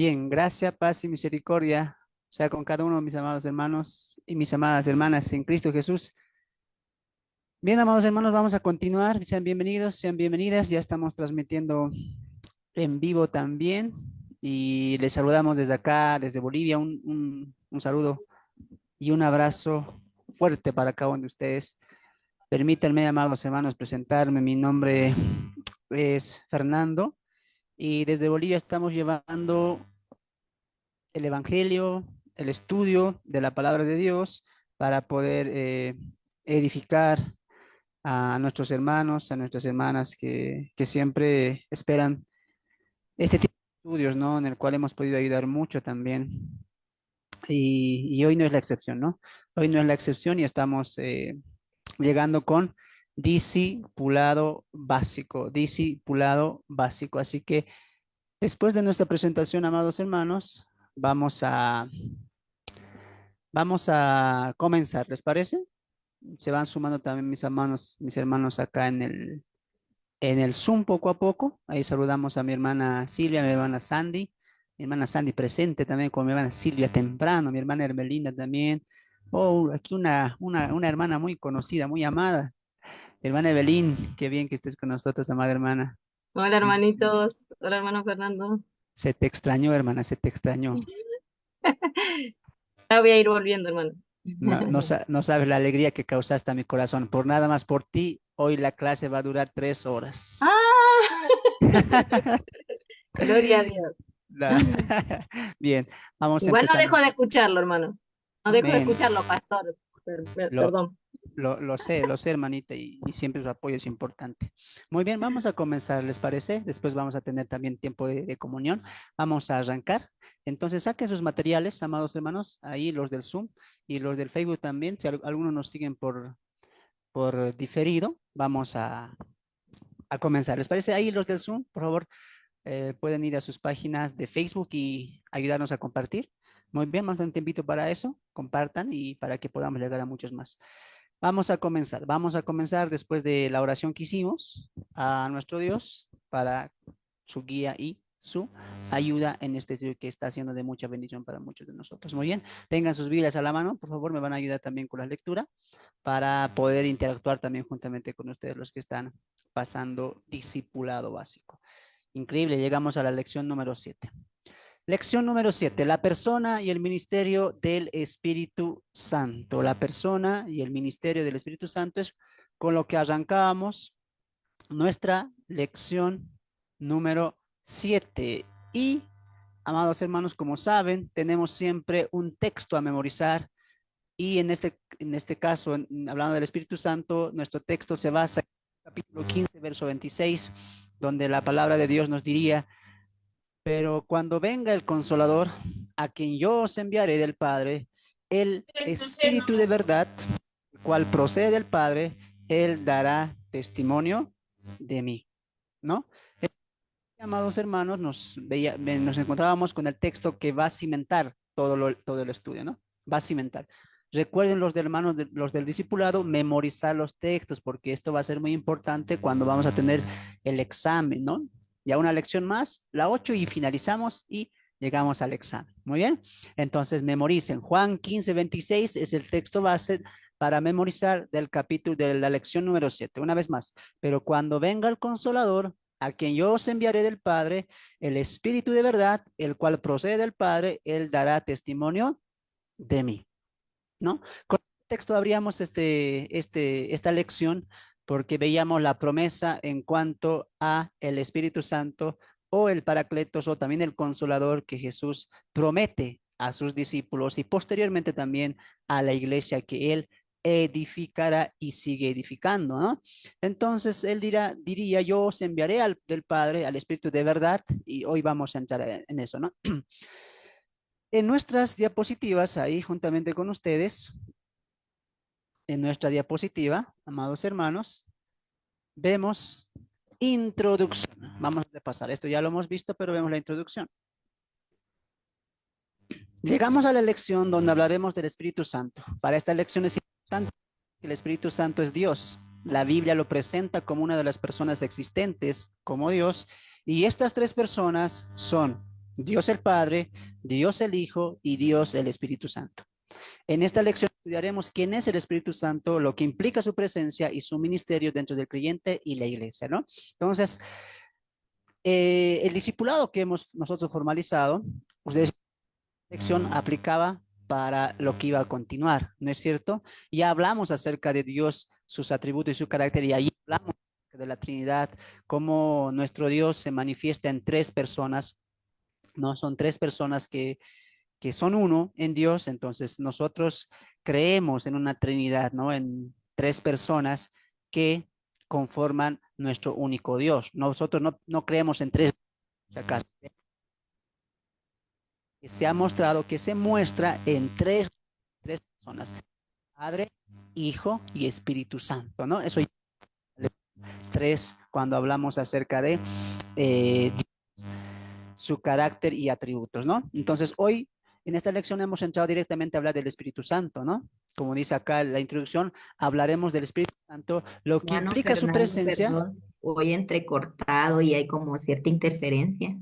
Bien, gracia, paz y misericordia sea con cada uno de mis amados hermanos y mis amadas hermanas en Cristo Jesús. Bien, amados hermanos, vamos a continuar. Sean bienvenidos, sean bienvenidas. Ya estamos transmitiendo en vivo también y les saludamos desde acá, desde Bolivia. Un saludo y un abrazo fuerte para cada uno de ustedes. Permítanme, amados hermanos, presentarme. Mi nombre es Fernando y desde Bolivia estamos llevando el Evangelio, el estudio de la palabra de Dios para poder edificar a nuestros hermanos, a nuestras hermanas que siempre esperan este tipo de estudios, ¿no? En el cual hemos podido ayudar mucho también. Y hoy no es la excepción, ¿no? Hoy no es la excepción y estamos llegando con discipulado básico, discipulado básico. Así que después de nuestra presentación, amados hermanos, vamos a Vamos a comenzar, ¿les parece? Se van sumando también mis hermanos acá en el Zoom poco a poco. Ahí saludamos a mi hermana Silvia, a mi hermana Sandy presente también con mi hermana Silvia temprano, mi hermana Hermelinda también. Oh, aquí una hermana muy conocida, muy amada, hermana Evelyn, qué bien que estés con nosotros, amada hermana. Hola Mm, hermanitos, hola hermano Fernando. Se te extrañó, hermana, se te extrañó. Ya voy a ir volviendo, hermano. No sabes la alegría que causaste a mi corazón. Por nada más por ti, hoy la clase va a durar 3 horas. ¡Ah! Gloria a Dios. La- Bien, vamos Igual no dejo empezando. de escucharlo, hermano. No dejo de Amén. escucharlo, pastor. Lo, Perdón. lo sé, hermanita, y siempre su apoyo es importante. Muy bien, vamos a comenzar, ¿les parece? Después vamos a tener también tiempo de comunión. Vamos a arrancar. Entonces, saquen sus materiales, amados hermanos, ahí los del Zoom y los del Facebook también. Si algunos nos siguen por diferido, vamos a comenzar. ¿Les parece? Ahí los del Zoom, por favor, pueden ir a sus páginas de Facebook y ayudarnos a compartir. Muy bien, vamos a dar un tiempito para eso, compartan y para que podamos llegar a muchos más. Vamos a comenzar después de la oración que hicimos a nuestro Dios para su guía y su ayuda en este estudio que está haciendo de mucha bendición para muchos de nosotros. Muy bien, tengan sus Biblias a la mano, por favor, me van a ayudar también con la lectura para poder interactuar también juntamente con ustedes los que están pasando discipulado básico. Increíble, llegamos a la lección número 7. Lección número 7, la persona y el ministerio del Espíritu Santo. La persona y el ministerio del Espíritu Santo es con lo que arrancábamos nuestra lección número 7. Y, amados hermanos, como saben, tenemos siempre un texto a memorizar y en este caso, hablando del Espíritu Santo, nuestro texto se basa en el capítulo 15, verso 26, donde la palabra de Dios nos diría, pero cuando venga el Consolador, a quien yo os enviaré del Padre, el Espíritu de verdad, el cual procede del Padre, él dará testimonio de mí, ¿no? Amados hermanos, nos encontrábamos con el texto que va a cimentar todo el estudio, ¿no? Va a cimentar. Recuerden los de hermanos, los del discipulado, memorizar los textos, porque esto va a ser muy importante cuando vamos a tener el examen, ¿no? Ya una lección más, la 8 y finalizamos y llegamos al examen. Muy bien. Entonces, memoricen. Juan 15:26 es el texto base para memorizar del capítulo de la lección número 7. Una vez más, pero cuando venga el Consolador, a quien yo os enviaré del Padre, el Espíritu de verdad, el cual procede del Padre, él dará testimonio de mí, ¿no? Con el texto abríamos esta lección porque veíamos la promesa en cuanto a el Espíritu Santo o el Paracletos o también el Consolador que Jesús promete a sus discípulos y posteriormente también a la iglesia que él edificará y sigue edificando, ¿no? Entonces él diría, yo os enviaré del Padre, al Espíritu de verdad, y hoy vamos a entrar en eso, ¿no? En nuestras diapositivas, ahí juntamente con ustedes, en nuestra diapositiva, amados hermanos, vemos introducción. Vamos a repasar. Esto ya lo hemos visto, pero vemos la introducción. Llegamos a la lección donde hablaremos del Espíritu Santo. Para esta lección es importante que el Espíritu Santo es Dios. La Biblia lo presenta como una de las personas existentes como Dios. Y estas tres personas son Dios el Padre, Dios el Hijo y Dios el Espíritu Santo. En esta lección estudiaremos quién es el Espíritu Santo, lo que implica su presencia y su ministerio dentro del creyente y la iglesia, ¿no? Entonces, el discipulado que hemos nosotros formalizado, ustedes lección aplicaba para lo que iba a continuar, ¿no es cierto? Ya hablamos acerca de Dios, sus atributos y su carácter, y ahí hablamos de la Trinidad, cómo nuestro Dios se manifiesta en tres personas, ¿no? Son tres personas que son uno en Dios, entonces nosotros creemos en una Trinidad, ¿no? En tres personas que conforman nuestro único Dios. Nosotros no creemos en tres, si acaso. Se ha mostrado que se muestra en tres personas, Padre, Hijo y Espíritu Santo, ¿no? Eso tres cuando hablamos acerca de eh, su carácter y atributos, ¿no? Entonces, hoy en esta lección hemos entrado directamente a hablar del Espíritu Santo, ¿no? Como dice acá la introducción, hablaremos del Espíritu Santo, lo que Hermano implica su Fernando, presencia. perdón, hoy entrecortado y hay como cierta interferencia.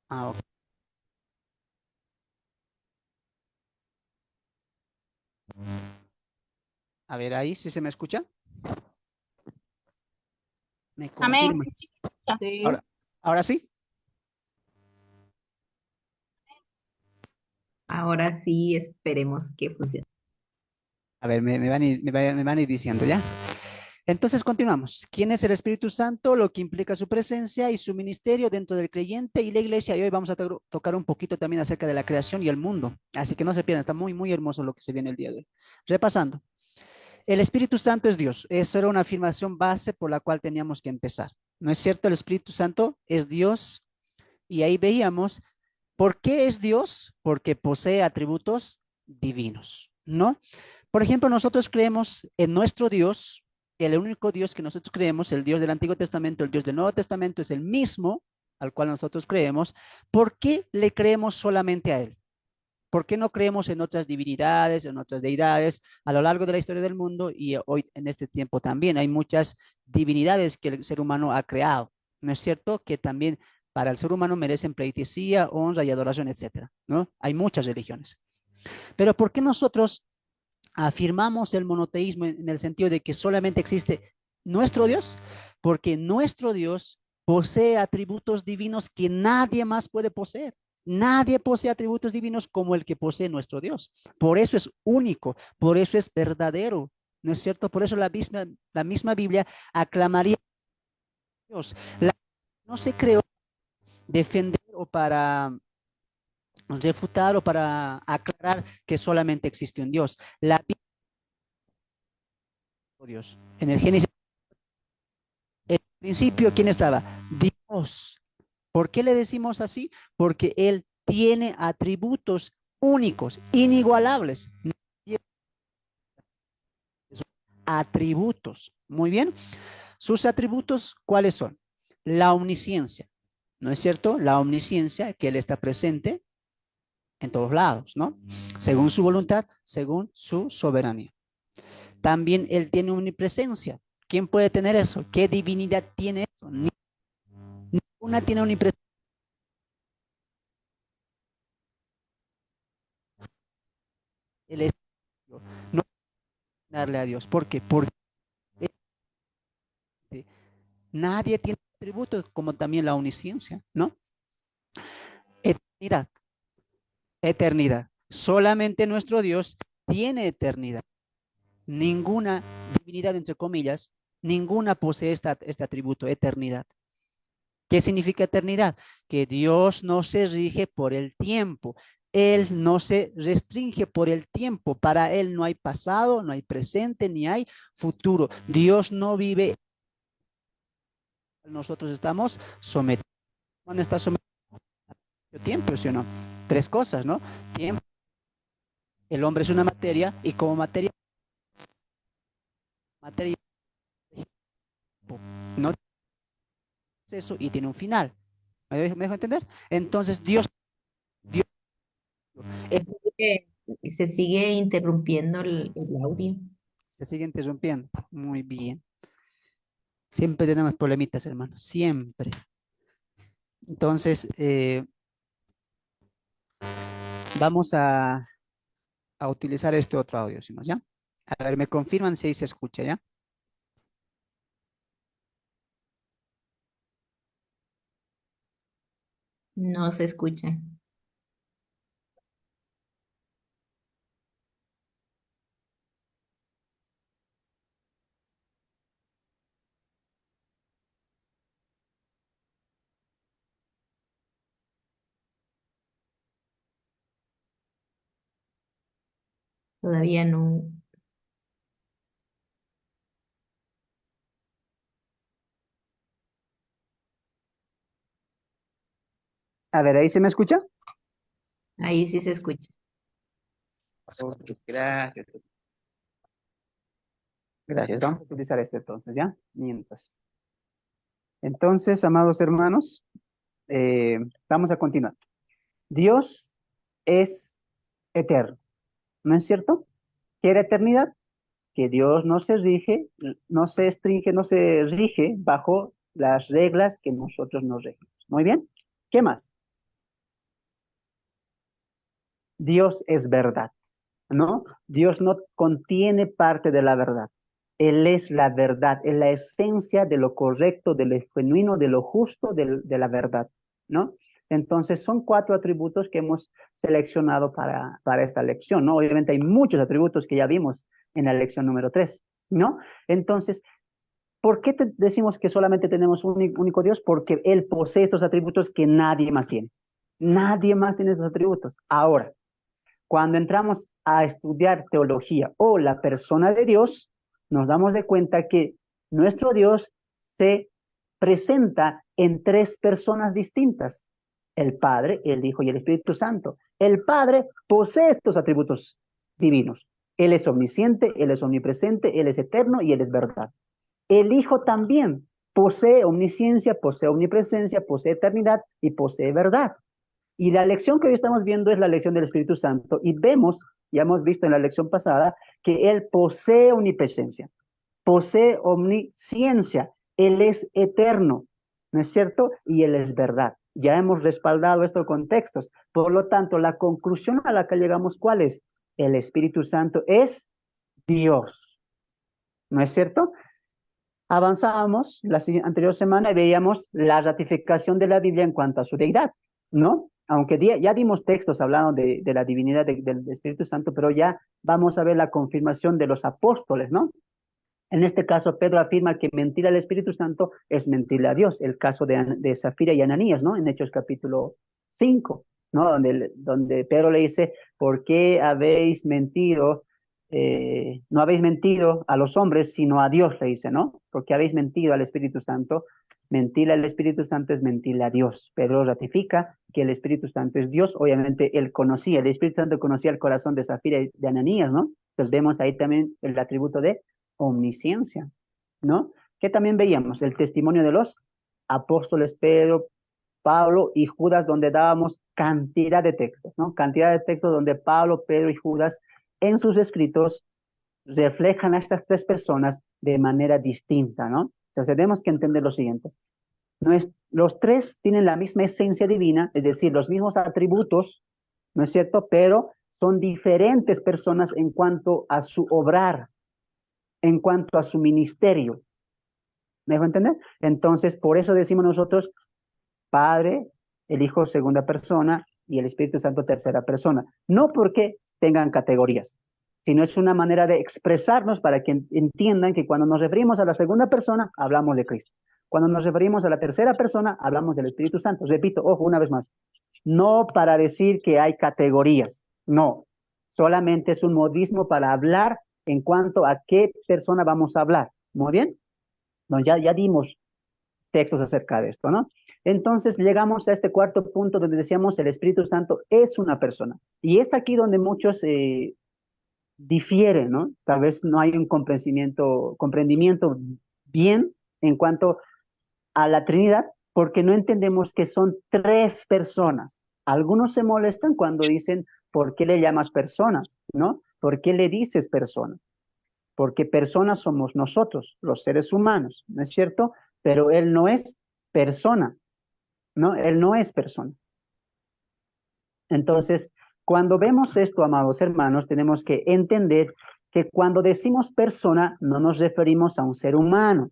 Ah, ok. A ver, ahí sí se me escucha. Me Amén. confirma. Sí, se escucha. Sí. Ahora sí. Ahora sí, esperemos que funcione. A ver, me van a ir diciendo ya. Entonces continuamos. ¿Quién es el Espíritu Santo? Lo que implica su presencia y su ministerio dentro del creyente y la iglesia. Y hoy vamos a tocar un poquito también acerca de la creación y el mundo. Así que no se pierdan, está muy, muy hermoso lo que se viene el día de hoy. Repasando. El Espíritu Santo es Dios. Eso era una afirmación base por la cual teníamos que empezar. ¿No es cierto? El Espíritu Santo es Dios. Y ahí veíamos, ¿por qué es Dios? Porque posee atributos divinos, ¿no? Por ejemplo, nosotros creemos en nuestro Dios, el único Dios que nosotros creemos, el Dios del Antiguo Testamento, el Dios del Nuevo Testamento, es el mismo al cual nosotros creemos. ¿Por qué le creemos solamente a Él? ¿Por qué no creemos en otras divinidades, en otras deidades? A lo largo de la historia del mundo y hoy en este tiempo también hay muchas divinidades que el ser humano ha creado, ¿no es cierto? Que también para el ser humano merecen pleitesía, honra y adoración, etcétera, ¿no? Hay muchas religiones. Pero ¿por qué nosotros afirmamos el monoteísmo en el sentido de que solamente existe nuestro Dios? Porque nuestro Dios posee atributos divinos que nadie más puede poseer. Nadie posee atributos divinos como el que posee nuestro Dios. Por eso es único, por eso es verdadero, ¿no es cierto? Por eso la misma Biblia aclamaría a Dios. No se creó defender o para refutar o para aclarar que solamente existe un Dios. La Biblia, Dios. En el Génesis, en el principio, ¿quién estaba? Dios. ¿Por qué le decimos así? Porque Él tiene atributos únicos, inigualables. Atributos. Muy bien. Sus atributos, ¿cuáles son? La omnisciencia, ¿no es cierto? La omnisciencia, que Él está presente en todos lados, ¿no? Según su voluntad, según su soberanía. También Él tiene omnipresencia. ¿Quién puede tener eso? ¿Qué divinidad tiene eso? Ninguna tiene omnipresencia. El Espíritu no puede darle a Dios. ¿Por qué? Porque nadie tiene atributos como también la omnisciencia, ¿no? Eternidad. Eternidad. Solamente nuestro Dios tiene eternidad. Ninguna divinidad, entre comillas, ninguna posee este atributo, eternidad. ¿Qué significa eternidad? Que Dios no se rige por el tiempo. Él no se restringe por el tiempo. Para Él no hay pasado, no hay presente, ni hay futuro. Dios no vive. Nosotros estamos sometidos. ¿Cuándo está sometido? Tiempo, ¿sí o no? Tres cosas, ¿no? Tiempo. El hombre es una materia y como materia no tiene eso y tiene un final. ¿Me dejo entender? Entonces Dios Se se sigue interrumpiendo el audio. se sigue interrumpiendo. Muy bien. Siempre tenemos problemitas, hermano. Siempre. Entonces, vamos a utilizar este otro audio, si no, ¿ya? A ver, me confirman si ahí se escucha, ¿ya? No se escucha. Todavía no. A ver, ¿ahí se me escucha? Ahí sí se escucha. Ok, gracias. Gracias. Vamos a utilizar este entonces, ¿ya? Mientras. Entonces, amados hermanos, vamos a continuar. Dios es eterno, ¿no es cierto? ¿Quiere eternidad? Que Dios no se rige, no se estringe, no se rige bajo las reglas que nosotros nos regimos. Muy bien. ¿Qué más? Dios es verdad, ¿no? Dios no contiene parte de la verdad. Él es la verdad, es la esencia de lo correcto, de lo genuino, de lo justo, de la verdad, ¿no? Entonces, son 4 atributos que hemos seleccionado para esta lección, ¿no? Obviamente hay muchos atributos que ya vimos en la lección número 3, ¿no? Entonces, ¿por qué decimos que solamente tenemos un único Dios? Porque Él posee estos atributos que nadie más tiene. Nadie más tiene esos atributos. Ahora, cuando entramos a estudiar teología o la persona de Dios, nos damos de cuenta que nuestro Dios se presenta en 3 personas distintas: el Padre, el Hijo y el Espíritu Santo. El Padre posee estos atributos divinos. Él es omnisciente, Él es omnipresente, Él es eterno y Él es verdad. El Hijo también posee omnisciencia, posee omnipresencia, posee eternidad y posee verdad. Y la lección que hoy estamos viendo es la lección del Espíritu Santo, y vemos, ya hemos visto en la lección pasada, que Él posee omnipresencia, posee omnisciencia, Él es eterno, ¿no es cierto? Y Él es verdad. Ya hemos respaldado estos contextos. Por lo tanto, la conclusión a la que llegamos, ¿cuál es? El Espíritu Santo es Dios, ¿no es cierto? Avanzábamos la anterior semana y veíamos la ratificación de la Biblia en cuanto a su deidad, ¿no? Aunque ya dimos textos hablando de la divinidad del Espíritu Santo, pero ya vamos a ver la confirmación de los apóstoles, ¿no? En este caso, Pedro afirma que mentir al Espíritu Santo es mentirle a Dios. El caso de Zafira y Ananías, ¿no? En Hechos capítulo 5, ¿no? Donde Pedro le dice: ¿por qué habéis mentido? No habéis mentido a los hombres, sino a Dios, le dice, ¿no? Porque habéis mentido al Espíritu Santo. Mentirle al Espíritu Santo es mentirle a Dios. Pedro ratifica que el Espíritu Santo es Dios. Obviamente él conocía, el Espíritu Santo conocía el corazón de Zafira y de Ananías, ¿no? Entonces vemos ahí también el atributo de omnisciencia, ¿no? Que también veíamos el testimonio de los apóstoles Pedro, Pablo y Judas, donde dábamos cantidad de textos, ¿no? Cantidad de textos donde Pablo, Pedro y Judas en sus escritos reflejan a estas 3 personas de manera distinta, ¿no? Entonces tenemos que entender lo siguiente: los 3 tienen la misma esencia divina, es decir, los mismos atributos, ¿no es cierto? Pero son diferentes personas en cuanto a su obrar, en cuanto a su ministerio. ¿Me dejo entender? Entonces, por eso decimos nosotros Padre, el Hijo segunda persona y el Espíritu Santo tercera persona. No porque tengan categorías, sino es una manera de expresarnos para que entiendan que cuando nos referimos a la segunda persona, hablamos de Cristo. Cuando nos referimos a la tercera persona, hablamos del Espíritu Santo. Repito, ojo, una vez más, no para decir que hay categorías, no, solamente es un modismo para hablar en cuanto a qué persona vamos a hablar. Muy bien, no, ya dimos textos acerca de esto, ¿no? Entonces llegamos a este cuarto punto donde decíamos el Espíritu Santo es una persona. Y es aquí donde muchos difieren, ¿no? Tal vez no hay un comprendimiento bien en cuanto a la Trinidad, porque no entendemos que son 3 personas. Algunos se molestan cuando dicen: ¿por qué le llamas persona? ¿No? ¿Por qué le dices persona? Porque personas somos nosotros, los seres humanos, ¿no es cierto? Pero Él no es persona, ¿no? Él no es persona. Entonces, cuando vemos esto, amados hermanos, tenemos que entender que cuando decimos persona, no nos referimos a un ser humano.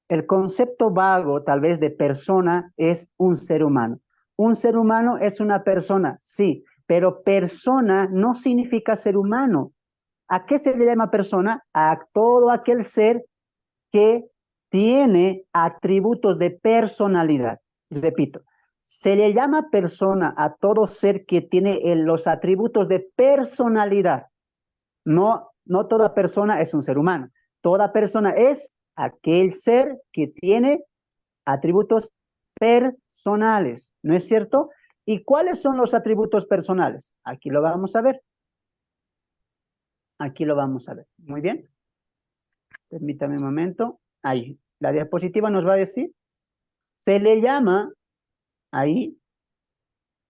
El concepto vago, tal vez, de persona es un ser humano. Un ser humano es una persona, sí, pero persona no significa ser humano. ¿A qué se le llama persona? A todo aquel ser que tiene atributos de personalidad. Repito, se le llama persona a todo ser que tiene los atributos de personalidad. No, no toda persona es un ser humano. Toda persona es aquel ser que tiene atributos personales, ¿no es cierto? ¿Y cuáles son los atributos personales? Aquí lo vamos a ver. Aquí lo vamos a ver. Muy bien. Permítame un momento. Ahí, la diapositiva nos va a decir. Se le llama ahí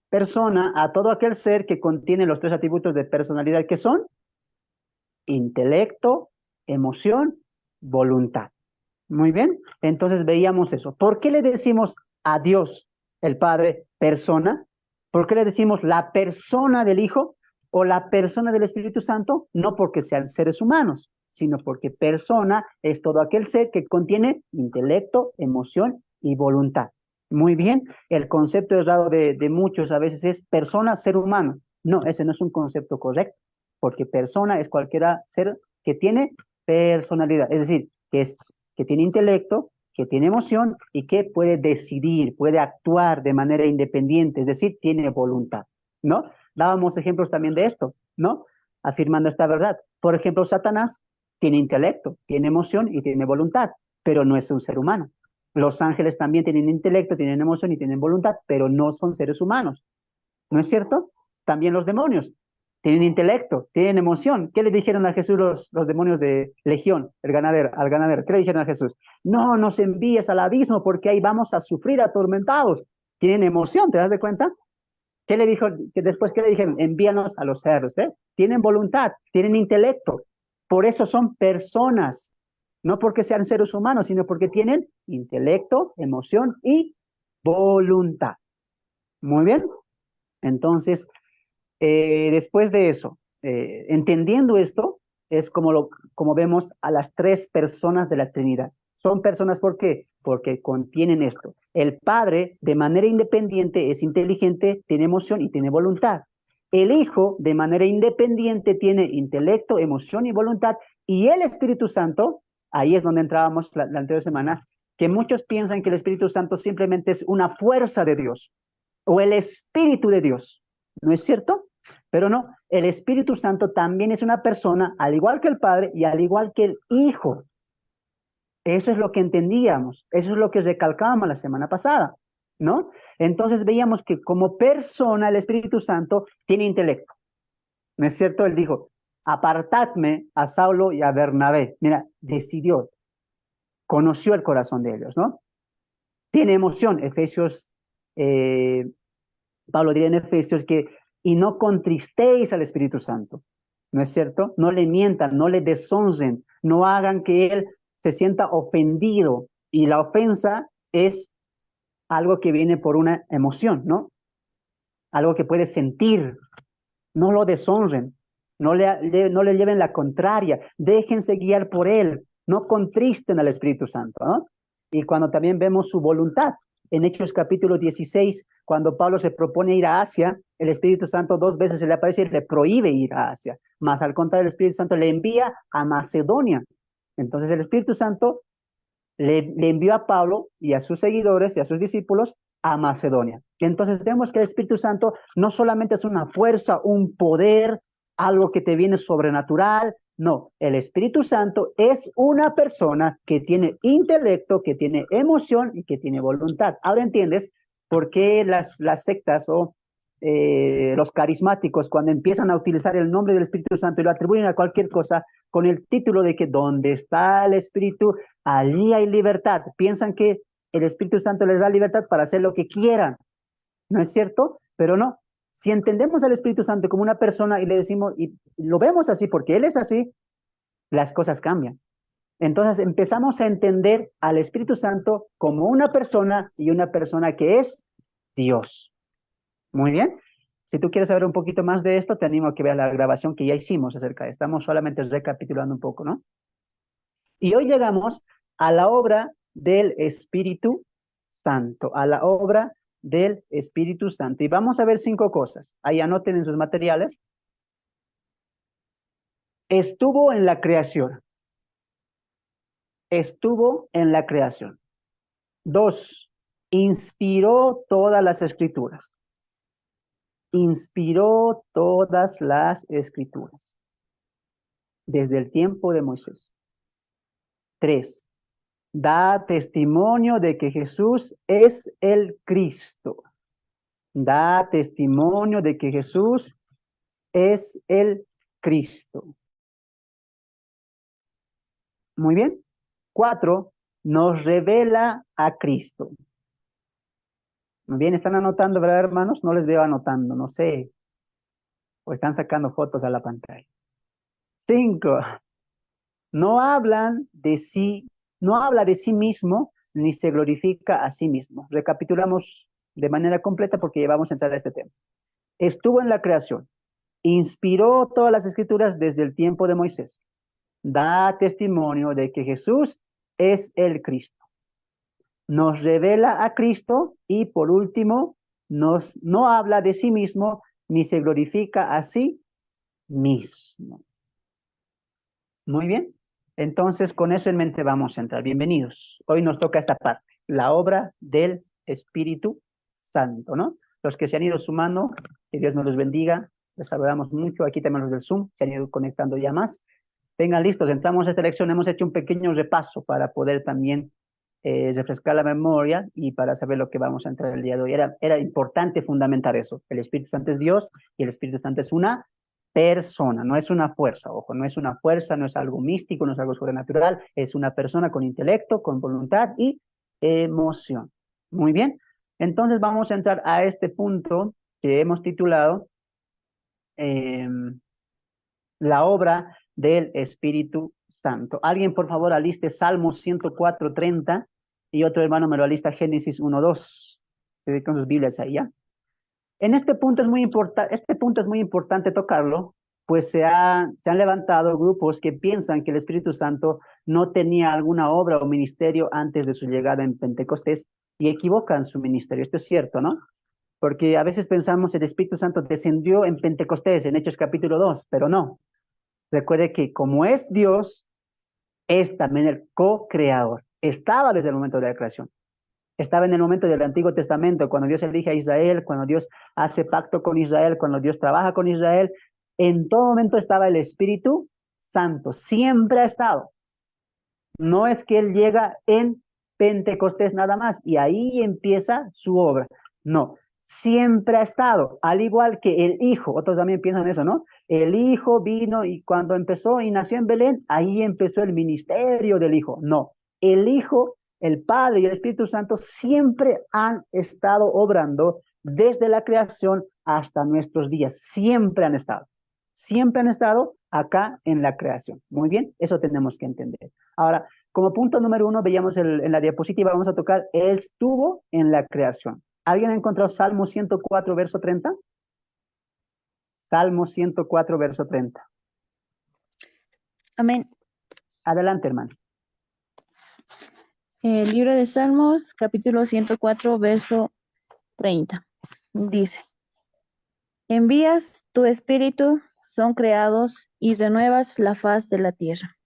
persona a todo aquel ser que contiene los tres atributos de personalidad que son intelecto, emoción, voluntad. Muy bien, entonces veíamos eso. ¿Por qué le decimos a Dios, el Padre, persona? ¿Por qué le decimos la persona del Hijo o la persona del Espíritu Santo? No porque sean seres humanos, sino porque persona es todo aquel ser que contiene intelecto, emoción y voluntad. Muy bien, el concepto errado de muchos a veces es persona, ser humano. No, ese no es un concepto correcto, porque persona es cualquiera ser que tiene personalidad, es decir, que tiene intelecto, que tiene emoción y que puede decidir, puede actuar de manera independiente, es decir, tiene voluntad, ¿no? Dábamos ejemplos también de esto, ¿no? Afirmando esta verdad. Por ejemplo, Satanás tiene intelecto, tiene emoción y tiene voluntad, pero no es un ser humano. Los ángeles también tienen intelecto, tienen emoción y tienen voluntad, pero no son seres humanos. ¿No es cierto? También los demonios tienen intelecto, tienen emoción. ¿Qué le dijeron a Jesús los demonios de Legión, al ganadero? ¿Qué le dijeron a Jesús? No nos envíes al abismo porque ahí vamos a sufrir atormentados. Tienen emoción, ¿te das de cuenta? ¿Qué le dijo? ¿Qué le dijeron? Envíanos a los cerdos, ¿eh? Tienen voluntad, tienen intelecto. Por eso son personas. No porque sean seres humanos, sino porque tienen intelecto, emoción y voluntad. Muy bien. Entonces, después de eso, entendiendo esto, es como vemos a las tres personas de la Trinidad. Son personas, ¿por qué? Porque contienen esto. El Padre, de manera independiente, es inteligente, tiene emoción y tiene voluntad. El Hijo, de manera independiente, tiene intelecto, emoción y voluntad. Y el Espíritu Santo, ahí es donde entrábamos la anterior semana, que muchos piensan que el Espíritu Santo simplemente es una fuerza de Dios o el Espíritu de Dios. ¿No es cierto? Pero no, el Espíritu Santo también es una persona, al igual que el Padre y al igual que el Hijo. Eso es lo que entendíamos, eso es lo que recalcábamos la semana pasada, ¿no? Entonces veíamos que como persona el Espíritu Santo tiene intelecto. ¿No es cierto? Él dijo, apartadme a Saulo y a Bernabé. Mira, decidió, conoció el corazón de ellos, ¿no? Tiene emoción, Pablo diría en Efesios que, y no contristéis al Espíritu Santo, ¿no es cierto? No le mientan, no le deshonren, no hagan que él se sienta ofendido. Y la ofensa es algo que viene por una emoción, ¿no? Algo que puede sentir. No lo deshonren, no le lleven la contraria, déjense guiar por él, no contristen al Espíritu Santo, ¿no? Y cuando también vemos su voluntad, en Hechos capítulo 16, cuando Pablo se propone ir a Asia, el Espíritu Santo 2 veces se le aparece y le prohíbe ir a Asia, más al contrario, el Espíritu Santo le envía a Macedonia. Entonces el Espíritu Santo le envió a Pablo y a sus seguidores y a sus discípulos a Macedonia. Y entonces vemos que el Espíritu Santo no solamente es una fuerza, un poder, algo que te viene sobrenatural. No, el Espíritu Santo es una persona que tiene intelecto, que tiene emoción y que tiene voluntad. Ahora entiendes por qué las sectas o los carismáticos, cuando empiezan a utilizar el nombre del Espíritu Santo y lo atribuyen a cualquier cosa con el título de que donde está el Espíritu, allí hay libertad. Piensan que el Espíritu Santo les da libertad para hacer lo que quieran. ¿No es cierto? Pero no. Si entendemos al Espíritu Santo como una persona y le decimos, y lo vemos así porque Él es así, las cosas cambian. Entonces empezamos a entender al Espíritu Santo como una persona y una persona que es Dios. Muy bien. Si tú quieres saber un poquito más de esto, te animo a que veas la grabación que ya hicimos acerca de esto. Estamos solamente recapitulando un poco, ¿no? Y hoy llegamos a la obra del Espíritu Santo, a la obra del Espíritu Santo. Y vamos a ver 5 cosas. Ahí anoten en sus materiales. Estuvo en la creación. Estuvo en la creación. 2, inspiró todas las escrituras. Inspiró todas las escrituras. Desde el tiempo de Moisés. 3, da testimonio de que Jesús es el Cristo. Da testimonio de que Jesús es el Cristo. Muy bien. 4, nos revela a Cristo. Muy bien, ¿están anotando, verdad, hermanos? No les veo anotando, no sé. O están sacando fotos a la pantalla. 5, no hablan de sí, no habla de sí mismo, ni se glorifica a sí mismo. Recapitulamos de manera completa porque llevamos a entrar a este tema. Estuvo en la creación, inspiró todas las escrituras desde el tiempo de Moisés. Da testimonio de que Jesús es el Cristo. Nos revela a Cristo y por último, no habla de sí mismo ni se glorifica a sí mismo. Muy bien. Entonces, con eso en mente vamos a entrar. Bienvenidos. Hoy nos toca esta parte, la obra del Espíritu Santo, ¿no? Los que se han ido sumando, que Dios nos los bendiga. Les saludamos mucho. Aquí también los del Zoom, se han ido conectando ya más. Tengan listos, entramos a esta lección. Hemos hecho un pequeño repaso para poder también refrescar la memoria y para saber lo que vamos a entrar el día de hoy. Era importante fundamentar eso. El Espíritu Santo es Dios y el Espíritu Santo es una persona, no es una fuerza, ojo, no es una fuerza, no es algo místico, no es algo sobrenatural, es una persona con intelecto, con voluntad y emoción. Muy bien, entonces vamos a entrar a este punto que hemos titulado la obra del Espíritu Santo. Alguien, por favor, aliste Salmo 104:30 y otro hermano me lo alista Génesis 1:2. Con sus Biblias ahí, ¿ya? En este punto es muy importante tocarlo, pues se han levantado grupos que piensan que el Espíritu Santo no tenía alguna obra o ministerio antes de su llegada en Pentecostés y equivocan su ministerio. Esto es cierto, ¿no? Porque a veces pensamos el Espíritu Santo descendió en Pentecostés, en Hechos capítulo 2, pero no. Recuerde que como es Dios, es también el co-creador. Estaba desde el momento de la creación. Estaba en el momento del Antiguo Testamento, cuando Dios elige a Israel, cuando Dios hace pacto con Israel, cuando Dios trabaja con Israel. En todo momento estaba el Espíritu Santo. Siempre ha estado. No es que Él llega en Pentecostés nada más y ahí empieza su obra. No, siempre ha estado, al igual que el Hijo. Otros también piensan eso, ¿no? El Hijo vino y cuando empezó y nació en Belén, ahí empezó el ministerio del Hijo. No, el Hijo, el Padre y el Espíritu Santo siempre han estado obrando desde la creación hasta nuestros días. Siempre han estado. Siempre han estado acá en la creación. Muy bien, eso tenemos que entender. Ahora, como punto número 1, veíamos en la diapositiva, vamos a tocar, Él estuvo en la creación. ¿Alguien ha encontrado Salmo 104, verso 30? Salmo 104, verso 30. Amén. Adelante, hermano. El libro de Salmos, capítulo 104, verso 30. Dice, envías tu espíritu, son creados y renuevas la faz de la tierra.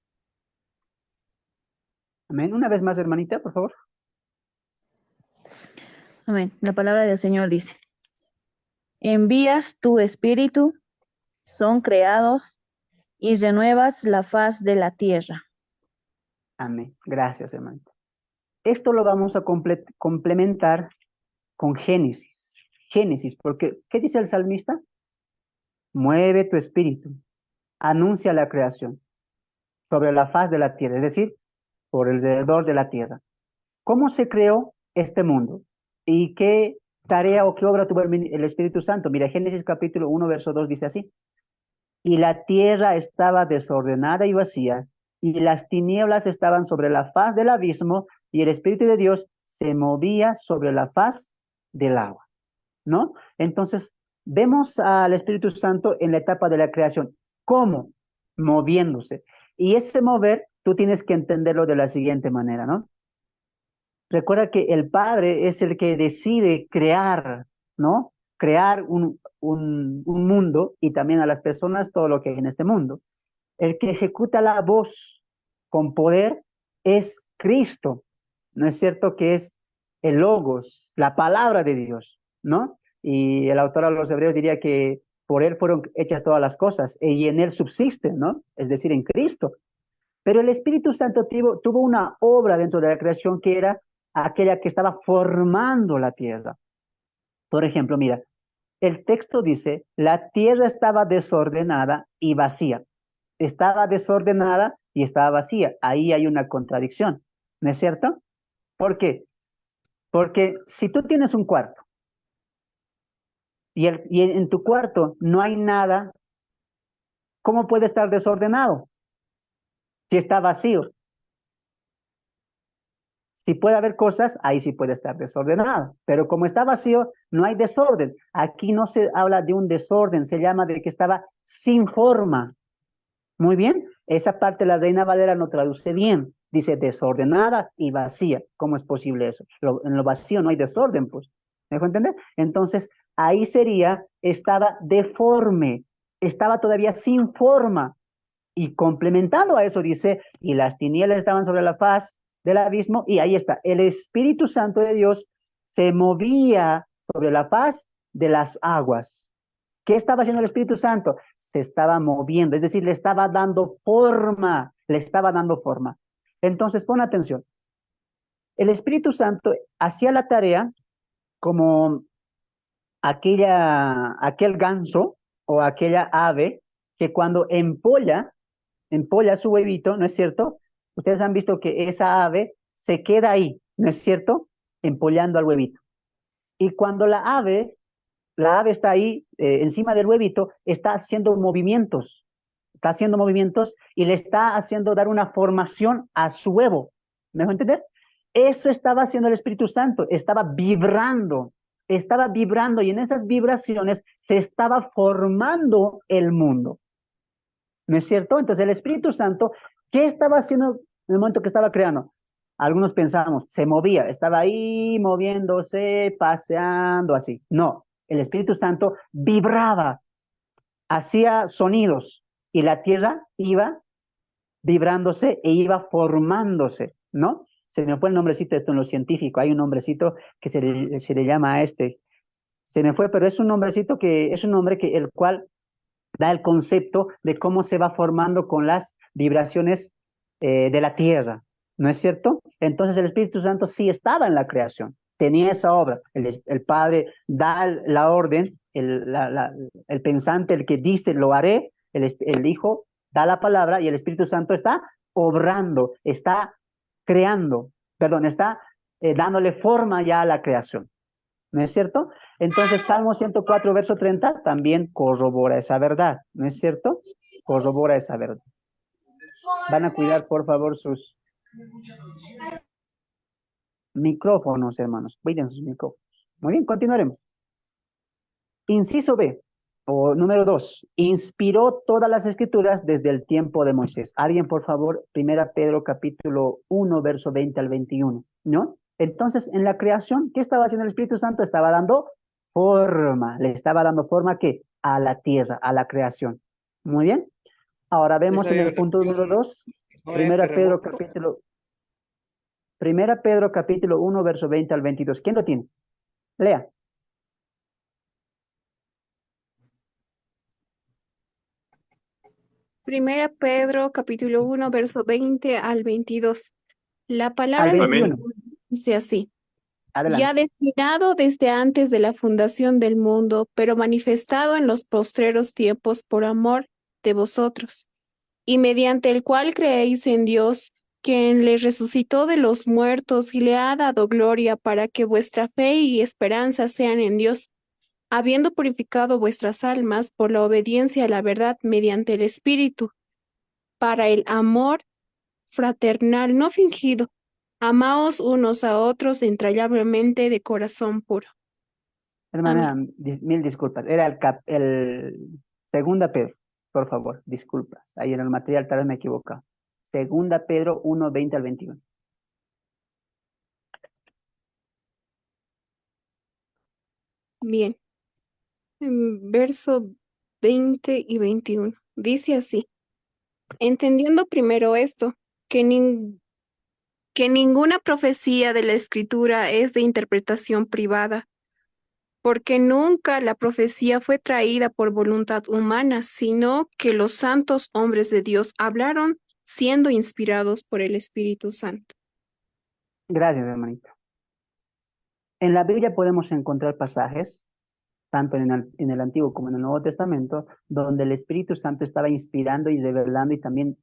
Amén. Una vez más, hermanita, por favor. Amén. La palabra del Señor dice, envías tu espíritu, son creados y renuevas la faz de la tierra. Amén. Gracias, hermanita. Esto lo vamos a complementar con Génesis. Génesis, porque ¿qué dice el salmista? Mueve tu espíritu, anuncia la creación sobre la faz de la tierra, es decir, por alrededor de la tierra. ¿Cómo se creó este mundo? ¿Y qué tarea o qué obra tuvo el Espíritu Santo? Mira, Génesis capítulo 1, verso 2 dice así. Y la tierra estaba desordenada y vacía, y las tinieblas estaban sobre la faz del abismo, y el Espíritu de Dios se movía sobre la faz del agua. ¿no? Entonces, vemos al Espíritu Santo en la etapa de la creación. ¿Cómo? Moviéndose. Y ese mover, tú tienes que entenderlo de la siguiente manera, ¿no? Recuerda que el Padre es el que decide crear, ¿no? Crear un mundo y también a las personas todo lo que hay en este mundo. El que ejecuta la voz con poder es Cristo, ¿no es cierto? Que es el Logos, la palabra de Dios, ¿no? Y el autor a los Hebreos diría que por él fueron hechas todas las cosas y en él subsisten, ¿no? Es decir, en Cristo. Pero el Espíritu Santo tuvo una obra dentro de la creación que era aquella que estaba formando la tierra. Por ejemplo, mira, el texto dice, la tierra estaba desordenada y vacía. Estaba desordenada y estaba vacía. Ahí hay una contradicción, ¿no es cierto? ¿Por qué? Porque si tú tienes un cuarto y en tu cuarto no hay nada, ¿cómo puede estar desordenado si está vacío? Si puede haber cosas, ahí sí puede estar desordenado. Pero como está vacío, no hay desorden. Aquí no se habla de un desorden, se llama de que estaba sin forma. Muy bien, esa parte la Reina Valera no traduce bien. Dice desordenada y vacía. ¿Cómo es posible eso? En lo vacío no hay desorden, pues. ¿Me dejo entender? Entonces, ahí sería, estaba deforme, estaba todavía sin forma. Y complementando a eso dice, y las tinieblas estaban sobre la faz del abismo, y ahí está, el Espíritu Santo de Dios se movía sobre la faz de las aguas. ¿Qué estaba haciendo el Espíritu Santo? Se estaba moviendo, es decir, le estaba dando forma, le estaba dando forma. Entonces, pon atención. El Espíritu Santo hacía la tarea como aquel ganso o aquella ave que cuando empolla su huevito, ¿no es cierto? Ustedes han visto que esa ave se queda ahí, ¿no es cierto? Empollando al huevito. Y cuando la ave está ahí encima del huevito, está haciendo movimientos y le está haciendo dar una formación a su huevo. ¿Me dejo entender? Eso estaba haciendo el Espíritu Santo, estaba vibrando y en esas vibraciones se estaba formando el mundo. ¿No es cierto? Entonces el Espíritu Santo, ¿qué estaba haciendo en el momento que estaba creando? Algunos pensamos, se movía, estaba ahí moviéndose, paseando así. No, el Espíritu Santo vibraba, hacía sonidos y la tierra iba vibrándose e iba formándose, ¿no? Se me fue el nombrecito esto en lo científico, hay un nombrecito que se le llama a este, se me fue, pero es un nombrecito que es un nombre que el cual da el concepto de cómo se va formando con las vibraciones de la tierra, ¿no es cierto? Entonces el Espíritu Santo sí estaba en la creación, tenía esa obra. El Padre da la orden, el pensante, el que dice lo haré, el Hijo da la palabra y el Espíritu Santo está obrando, está creando, perdón, está dándole forma ya a la creación. ¿No es cierto? Entonces, Salmo 104, verso 30, también corrobora esa verdad, ¿no es cierto? Corrobora esa verdad. Van a cuidar, por favor, sus micrófonos, hermanos. Cuiden sus micrófonos. Muy bien, continuaremos. Inciso B, o número 2, inspiró todas las escrituras desde el tiempo de Moisés. Alguien, por favor, 1 Pedro capítulo 1, verso 20 al 21, ¿no? Entonces, en la creación, ¿qué estaba haciendo el Espíritu Santo? Estaba dando forma, le estaba dando forma ¿qué? A la tierra, a la creación. Muy bien. Ahora vemos en el punto número 2, 1 Pedro capítulo 1, verso 20 al 22. ¿Quién lo tiene? Lea. Primera Pedro, capítulo 1, verso 20 al 22. La Al palabra del 21. Señor dice así: ya Adelante. destinado desde antes de la fundación del mundo, pero manifestado en los postreros tiempos por amor de vosotros, y mediante el cual creéis en Dios, quien le resucitó de los muertos y le ha dado gloria, para que vuestra fe y esperanza sean en Dios, habiendo purificado vuestras almas por la obediencia a la verdad mediante el Espíritu, para el amor fraternal no fingido. Amaos unos a otros entrañablemente de corazón puro. Hermana, mil disculpas. Era el segunda Pedro, por favor, disculpas. Ahí en el material tal vez me he equivocado. Segunda Pedro 1, 20 al 21. Bien, en verso 20 y 21. Dice así, entendiendo primero esto, que, que ninguna profecía de la Escritura es de interpretación privada, porque nunca la profecía fue traída por voluntad humana, sino que los santos hombres de Dios hablaron siendo inspirados por el Espíritu Santo. Gracias, hermanito. En la Biblia podemos encontrar pasajes, tanto en el Antiguo como en el Nuevo Testamento, donde el Espíritu Santo estaba inspirando y revelando y también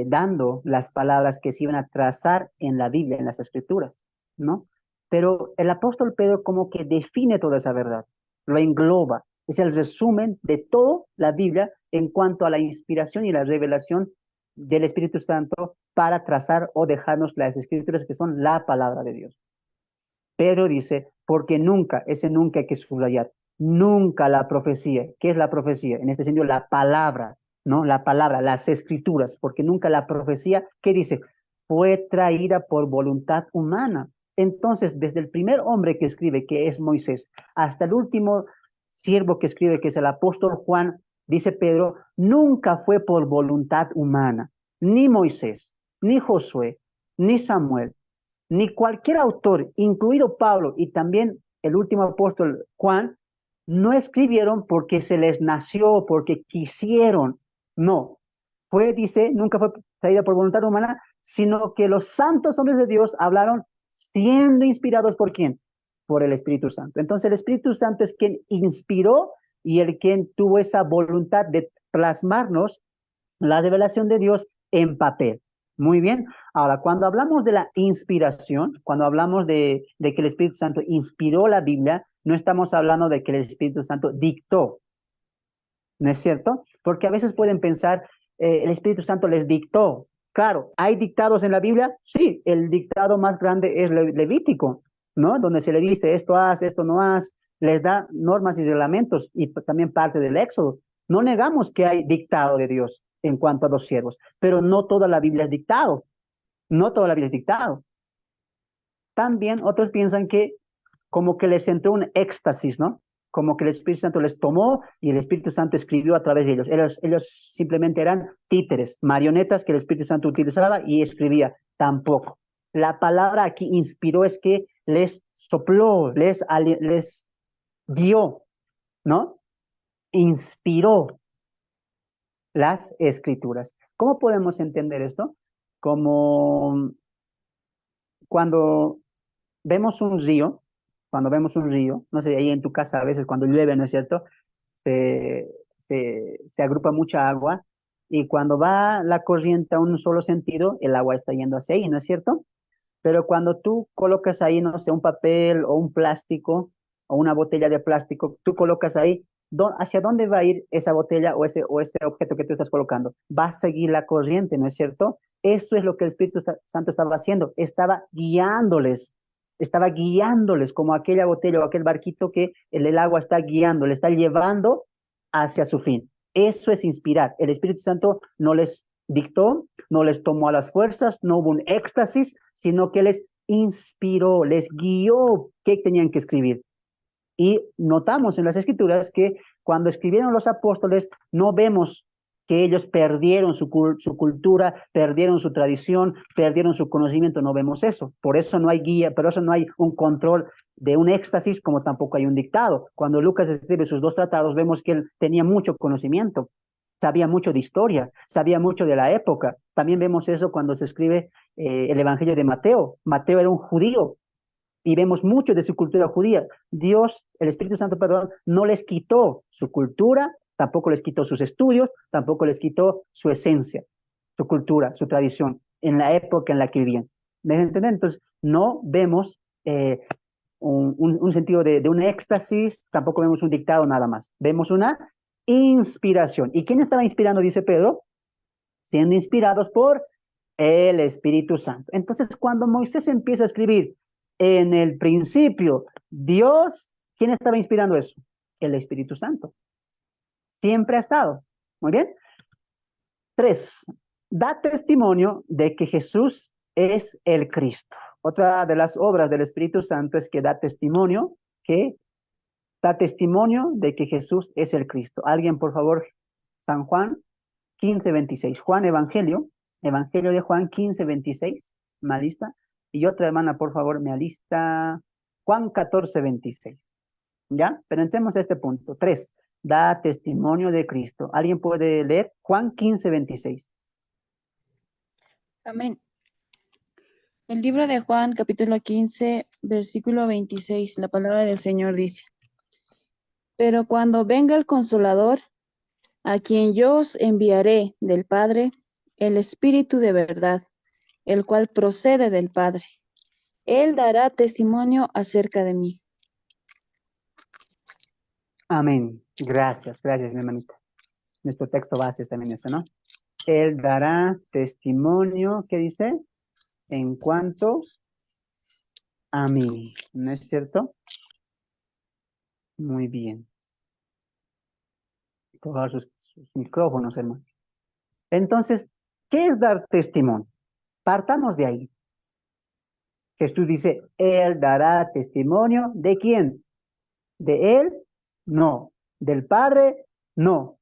dando las palabras que se iban a trazar en la Biblia, en las Escrituras, ¿no? Pero el apóstol Pedro como que define toda esa verdad, lo engloba, es el resumen de toda la Biblia en cuanto a la inspiración y la revelación del Espíritu Santo para trazar o dejarnos las Escrituras que son la palabra de Dios. Pedro dice, porque nunca, ese nunca hay que subrayar, nunca la profecía. ¿Qué es la profecía? En este sentido, la palabra, ¿no? La palabra, las escrituras, porque nunca la profecía, ¿qué dice? Fue traída por voluntad humana. Entonces, desde el primer hombre que escribe, que es Moisés, hasta el último siervo que escribe, que es el apóstol Juan, dice Pedro, nunca fue por voluntad humana, ni Moisés, ni Josué, ni Samuel, ni cualquier autor, incluido Pablo y también el último apóstol Juan, no escribieron porque se les nació, porque quisieron. No. Dice, nunca fue traída por voluntad humana, sino que los santos hombres de Dios hablaron siendo inspirados ¿por quién? Por el Espíritu Santo. Entonces el Espíritu Santo es quien inspiró y el quien tuvo esa voluntad de plasmarnos la revelación de Dios en papel. Muy bien. Ahora, cuando hablamos de la inspiración, cuando hablamos de que el Espíritu Santo inspiró la Biblia, no estamos hablando de que el Espíritu Santo dictó, ¿no es cierto? Porque a veces pueden pensar, el Espíritu Santo les dictó. Claro, ¿hay dictados en la Biblia? Sí, el dictado más grande es Levítico, ¿no? Donde se le dice esto haz, esto no haz, les da normas y reglamentos y también parte del Éxodo. No negamos que hay dictado de Dios en cuanto a los siervos, pero no toda la Biblia es dictado, no toda la Biblia es dictado. También otros piensan que como que les entró un éxtasis, ¿no? Como que el Espíritu Santo les tomó y el Espíritu Santo escribió a través de ellos. Ellos simplemente eran títeres, marionetas que el Espíritu Santo utilizaba y escribía. Tampoco. La palabra aquí inspiró es que les sopló, les dio, ¿no? Inspiró las escrituras. ¿Cómo podemos entender esto? Como cuando vemos un río, no sé, ahí en tu casa a veces cuando llueve, ¿no es cierto? Se agrupa mucha agua y cuando va la corriente a un solo sentido, el agua está yendo hacia ahí, ¿no es cierto? Pero cuando tú colocas ahí, no sé, un papel o un plástico o una botella de plástico, tú colocas ahí, ¿hacia dónde va a ir esa botella o ese objeto que tú estás colocando? Va a seguir la corriente, ¿no es cierto? Eso es lo que el Espíritu Santo estaba haciendo, estaba guiándoles como aquella botella o aquel barquito que el agua está guiando, le está llevando hacia su fin. Eso es inspirar. El Espíritu Santo no les dictó, no les tomó a las fuerzas, no hubo un éxtasis, sino que les inspiró, les guió qué tenían que escribir. Y notamos en las Escrituras que cuando escribieron los apóstoles, no vemos que ellos perdieron su cultura, perdieron su tradición, perdieron su conocimiento, no vemos eso. Por eso no hay guía, por eso no hay un control de un éxtasis, como tampoco hay un dictado. Cuando Lucas escribe sus 2 tratados, vemos que él tenía mucho conocimiento, sabía mucho de historia, sabía mucho de la época. También vemos eso cuando se escribe el Evangelio de Mateo. Mateo era un judío y vemos mucho de su cultura judía. Dios, el Espíritu Santo, perdón, no les quitó su cultura, tampoco les quitó sus estudios, tampoco les quitó su esencia, su cultura, su tradición, en la época en la que vivían. ¿Me entienden? Entonces, no vemos un sentido de un éxtasis, tampoco vemos un dictado nada más. Vemos una inspiración. ¿Y quién estaba inspirando, dice Pedro? Siendo inspirados por el Espíritu Santo. Entonces, cuando Moisés empieza a escribir, en el principio, Dios ¿Quién estaba inspirando eso? El Espíritu Santo. Siempre ha estado. Muy bien. 3. Da testimonio de que Jesús es el Cristo. Otra de las obras del Espíritu Santo es que da testimonio de que Jesús es el Cristo. Alguien, por favor, San Juan 15:26. Juan, Evangelio de Juan 15:26. ¿Me alista? Y otra hermana, por favor, me alista Juan 14:26. ¿Ya? Pero entremos a este punto. 3. Da testimonio de Cristo. ¿Alguien puede leer? Juan 15:26. Amén. El libro de Juan, capítulo 15, versículo 26, la palabra del Señor dice: Pero cuando venga el Consolador, a quien yo os enviaré del Padre, el Espíritu de verdad, el cual procede del Padre, Él dará testimonio acerca de mí. Amén. Gracias, mi hermanita. Nuestro texto base es también eso, ¿no? Él dará testimonio, ¿qué dice? En cuanto a mí, ¿no es cierto? Muy bien. Coger sus micrófonos, hermano. Entonces, ¿qué es dar testimonio? Partamos de ahí. Jesús dice, Él dará testimonio, ¿de quién? ¿De Él? No. ¿Del Padre? No.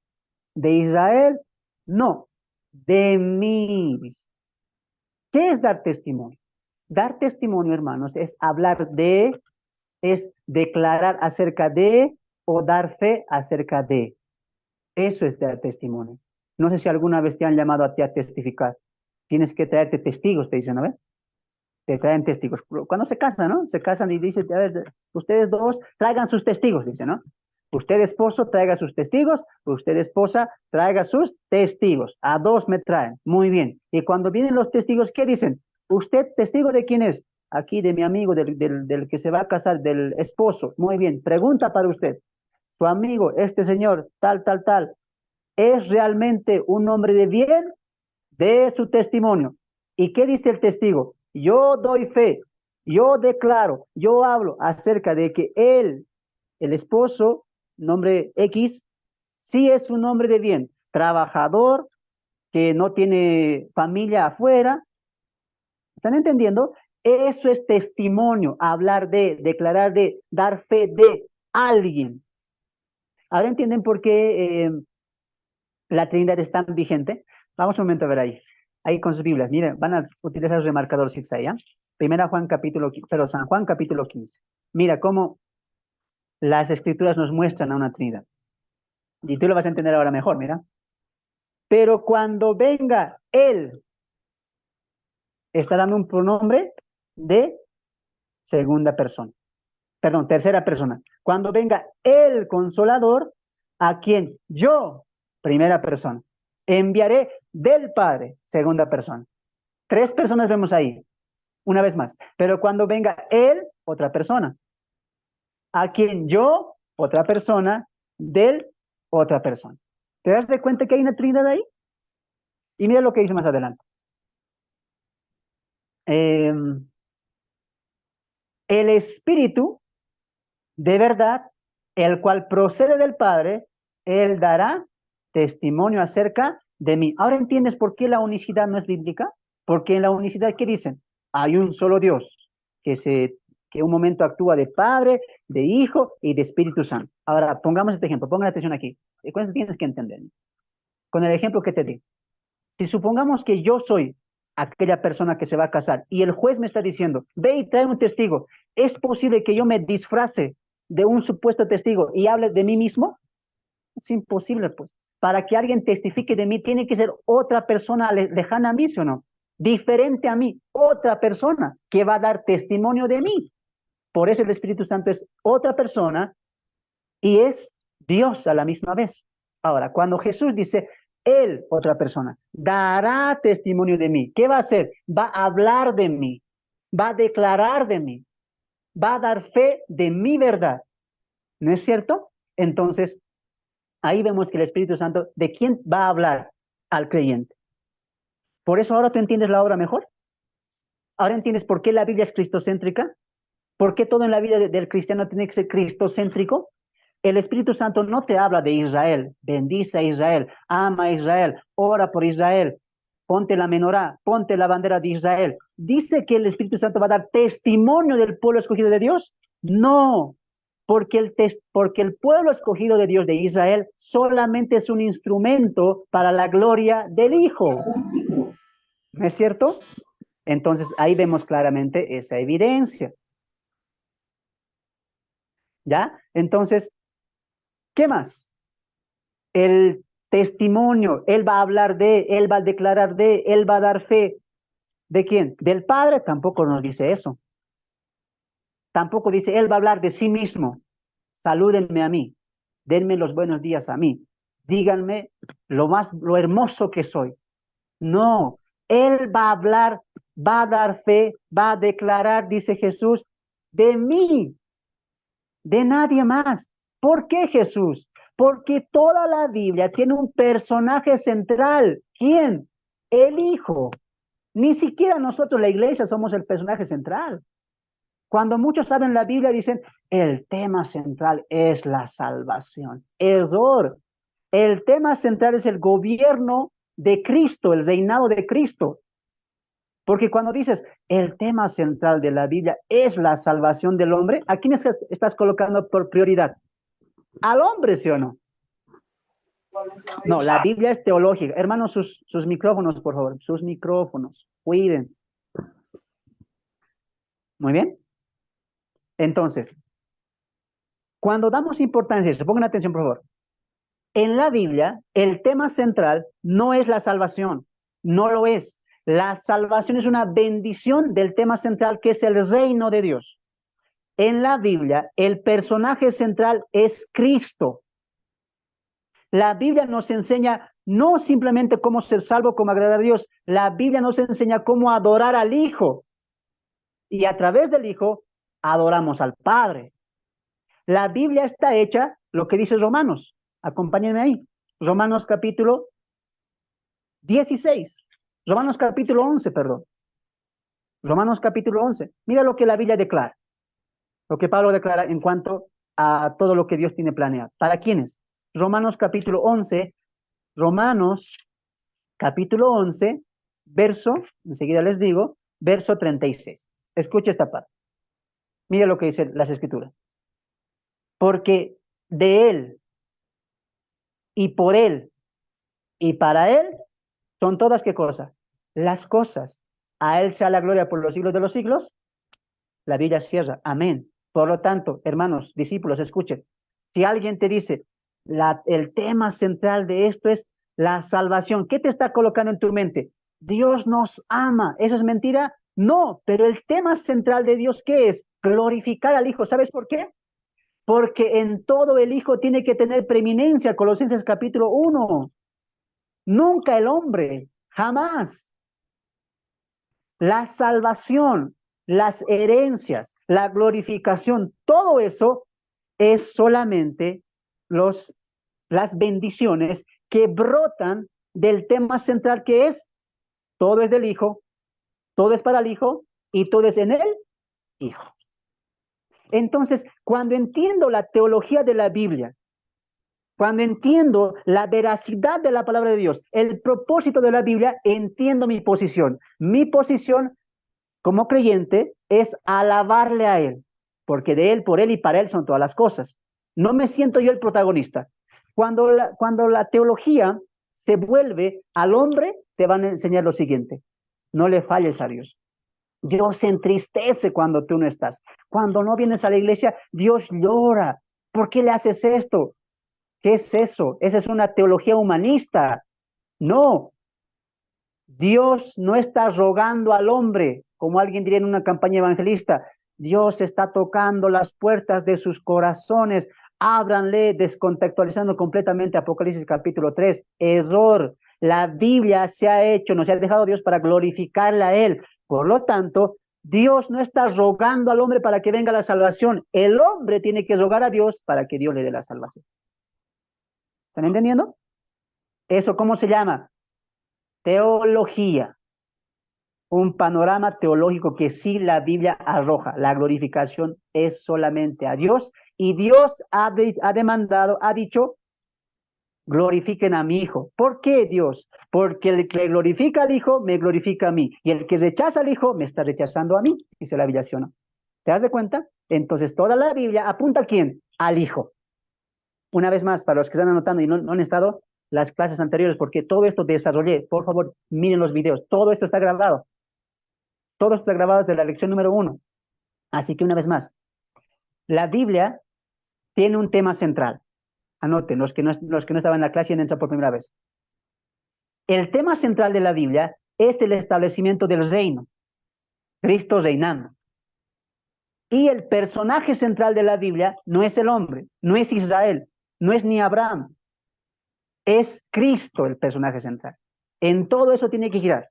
¿De Israel? No. De mí. ¿Qué es dar testimonio? Dar testimonio, hermanos, es hablar de, es declarar acerca de o dar fe acerca de. Eso es dar testimonio. No sé si alguna vez te han llamado a ti a testificar. Tienes que traerte testigos, te dicen, ¿no ves? Te traen testigos. Cuando se casan, ¿no? Se casan y dicen, a ver, ustedes dos traigan sus testigos, dice, ¿no? Usted esposo traiga sus testigos, usted esposa traiga sus testigos. A dos me traen. Muy bien. Y cuando vienen los testigos, ¿qué dicen? ¿Usted testigo de quién es? Aquí de mi amigo, del que se va a casar, del esposo. Muy bien. Pregunta para usted. Su amigo, este señor, tal, ¿es realmente un hombre de bien? De su testimonio. ¿Y qué dice el testigo? Yo doy fe, yo declaro, yo hablo acerca de que él, el esposo, nombre X, sí es un hombre de bien, trabajador, que no tiene familia afuera. ¿Están entendiendo? Eso es testimonio, hablar de, declarar de, dar fe de alguien. ¿Ahora entienden por qué la Trinidad es tan vigente? Vamos un momento a ver ahí. Ahí con sus Biblias. Miren, van a utilizar los remarcadores ahí, ¿ya? Primera Juan capítulo, pero San Juan capítulo 15. Mira cómo las escrituras nos muestran a una Trinidad. Y tú lo vas a entender ahora mejor, mira. Pero cuando venga Él, está dando un pronombre de segunda persona. Perdón, tercera persona. Cuando venga el Consolador, a quien yo, primera persona, enviaré del Padre, segunda persona. 3 personas vemos ahí, una vez más. Pero cuando venga Él, otra persona. A quien yo, otra persona, del, otra persona. ¿Te das de cuenta que hay una Trinidad ahí? Y mira lo que dice más adelante. El Espíritu de verdad, el cual procede del Padre, Él dará testimonio acerca de mí. ¿Ahora entiendes por qué la unicidad no es bíblica? Porque en la unicidad, ¿qué dicen? Hay un solo Dios, que un momento actúa de Padre, de Hijo y de Espíritu Santo. Ahora, pongamos este ejemplo, pongan atención aquí. Con esto tienes que entender. Con el ejemplo que te di. Si supongamos que yo soy aquella persona que se va a casar y el juez me está diciendo, ve y trae un testigo, ¿es posible que yo me disfrace de un supuesto testigo y hable de mí mismo? Es imposible, pues. Para que alguien testifique de mí, tiene que ser otra persona lejana a mí, ¿sí o no? Diferente a mí, otra persona que va a dar testimonio de mí. Por eso el Espíritu Santo es otra persona y es Dios a la misma vez. Ahora, cuando Jesús dice, Él, otra persona, dará testimonio de mí, ¿qué va a hacer? Va a hablar de mí, va a declarar de mí, va a dar fe de mi verdad. ¿No es cierto? Entonces, ahí vemos que el Espíritu Santo, ¿de quién va a hablar? Al creyente. Por eso ahora tú entiendes la obra mejor. Ahora entiendes por qué la Biblia es cristocéntrica. ¿Por qué todo en la vida del cristiano tiene que ser cristocéntrico? El Espíritu Santo no te habla de Israel, bendice a Israel, ama a Israel, ora por Israel, ponte la menorá, ponte la bandera de Israel. ¿Dice que el Espíritu Santo va a dar testimonio del pueblo escogido de Dios? No, porque el pueblo escogido de Dios de Israel solamente es un instrumento para la gloria del Hijo. ¿No es cierto? Entonces ahí vemos claramente esa evidencia. ¿Ya? Entonces, ¿qué más? El testimonio, él va a hablar de, él va a declarar de, él va a dar fe. ¿De quién? Del Padre, tampoco nos dice eso. Tampoco dice, él va a hablar de sí mismo. Salúdenme a mí, denme los buenos días a mí, díganme lo hermoso que soy. No, él va a hablar, va a dar fe, va a declarar, dice Jesús, de mí, de nadie más. ¿Por qué Jesús? Porque toda la Biblia tiene un personaje central. ¿Quién? El Hijo. Ni siquiera nosotros, la iglesia, somos el personaje central. Cuando muchos saben la Biblia, dicen, el tema central es la salvación. Error. El tema central es el gobierno de Cristo, el reinado de Cristo. Porque cuando dices, el tema central de la Biblia es la salvación del hombre, ¿a quién estás colocando por prioridad? ¿Al hombre, sí o no? No, la Biblia es teológica. Hermanos, sus micrófonos, por favor. Sus micrófonos. Cuiden. Muy bien. Entonces, cuando damos importancia, pongan atención, por favor. En la Biblia, el tema central no es la salvación. No lo es. La salvación es una bendición del tema central que es el reino de Dios. En la Biblia, el personaje central es Cristo. La Biblia nos enseña no simplemente cómo ser salvo, cómo agradar a Dios. La Biblia nos enseña cómo adorar al Hijo. Y a través del Hijo, adoramos al Padre. La Biblia está hecha, lo que dice Romanos. Acompáñenme ahí. Romanos capítulo 16. Romanos capítulo 11, perdón. Romanos capítulo 11. Mira lo que la Biblia declara. Lo que Pablo declara en cuanto a todo lo que Dios tiene planeado. ¿Para quiénes? Romanos capítulo 11. Romanos capítulo 11, verso, enseguida les digo, verso 36. Escucha esta parte. Mira lo que dicen las Escrituras. Porque de Él y por Él y para Él son todas, ¿qué cosas? Las cosas. A Él sea la gloria por los siglos de los siglos. La Biblia cierra. Amén. Por lo tanto, hermanos, discípulos, escuchen. Si alguien te dice, el tema central de esto es la salvación, ¿qué te está colocando en tu mente? Dios nos ama. ¿Eso es mentira? No, pero el tema central de Dios, ¿qué es? Glorificar al Hijo. ¿Sabes por qué? Porque en todo el Hijo tiene que tener preeminencia. Colosenses capítulo 1. Nunca el hombre, jamás. La salvación, las herencias, la glorificación, todo eso es solamente las bendiciones que brotan del tema central que es, todo es del Hijo, todo es para el Hijo y todo es en el Hijo. Entonces, cuando entiendo la teología de la Biblia, cuando entiendo la veracidad de la palabra de Dios, el propósito de la Biblia, entiendo mi posición. Mi posición como creyente es alabarle a Él, porque de Él, por Él y para Él son todas las cosas. No me siento yo el protagonista. Cuando la teología se vuelve al hombre, te van a enseñar lo siguiente. No le falles a Dios. Dios se entristece cuando tú no estás. Cuando no vienes a la iglesia, Dios llora. ¿Por qué le haces esto? ¿Qué es eso? Esa es una teología humanista. No. Dios no está rogando al hombre, como alguien diría en una campaña evangelista. Dios está tocando las puertas de sus corazones. Ábranle, descontextualizando completamente Apocalipsis capítulo 3. Error. La Biblia se ha hecho, nos ha dejado Dios para glorificarle a Él. Por lo tanto, Dios no está rogando al hombre para que venga la salvación. El hombre tiene que rogar a Dios para que Dios le dé la salvación. ¿Están entendiendo? ¿Eso cómo se llama? Teología. un panorama teológico que sí la Biblia arroja. La glorificación es solamente a Dios y Dios ha demandado, ha dicho, glorifiquen a mi Hijo. ¿Por qué Dios? Porque el que glorifica al Hijo me glorifica a mí y el que rechaza al Hijo me está rechazando a mí, dice la Biblia, ¿sí o no? ¿Te das de cuenta? Entonces toda la Biblia apunta a ¿quién? Al Hijo. Una vez más, para los que están anotando y no han estado las clases anteriores, porque todo esto desarrollé, por favor, miren los videos, todo esto está grabado. Todo esto está grabado desde la lección número 1. Así que una vez más, la Biblia tiene un tema central. Anoten, los que no estaban en la clase y han entrado por primera vez. El tema central de la Biblia es el establecimiento del reino, Cristo reinando. Y el personaje central de la Biblia no es el hombre, no es Israel, no es ni Abraham, es Cristo el personaje central. En todo eso tiene que girar.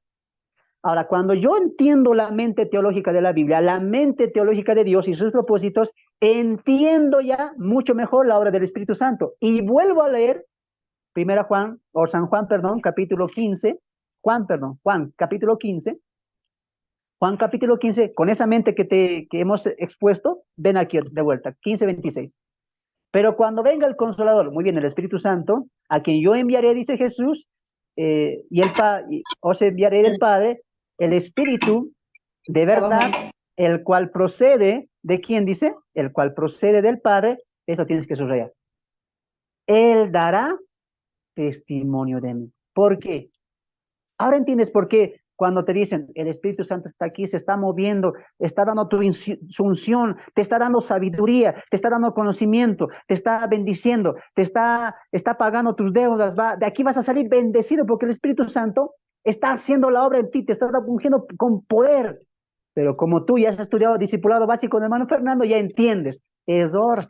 Ahora, cuando yo entiendo la mente teológica de la Biblia, la mente teológica de Dios y sus propósitos, entiendo ya mucho mejor la obra del Espíritu Santo. Y vuelvo a leer San Juan, perdón, capítulo 15, Juan, capítulo 15, Juan capítulo 15, con esa mente que hemos expuesto, ven aquí de vuelta, 15:26. Pero cuando venga el Consolador, muy bien, el Espíritu Santo, a quien yo enviaré, dice Jesús, os enviaré del Padre, el Espíritu de verdad, el cual procede, ¿de quién dice? El cual procede del Padre, eso tienes que subrayar. Él dará testimonio de mí. ¿Por qué? Ahora entiendes por qué cuando te dicen, el Espíritu Santo está aquí, se está moviendo, está dando su unción, te está dando sabiduría, te está dando conocimiento, te está bendiciendo, te está pagando tus deudas, de aquí vas a salir bendecido porque el Espíritu Santo está haciendo la obra en ti, te está ungiendo con poder. Pero como tú ya has estudiado discipulado básico con el hermano Fernando, ya entiendes, error.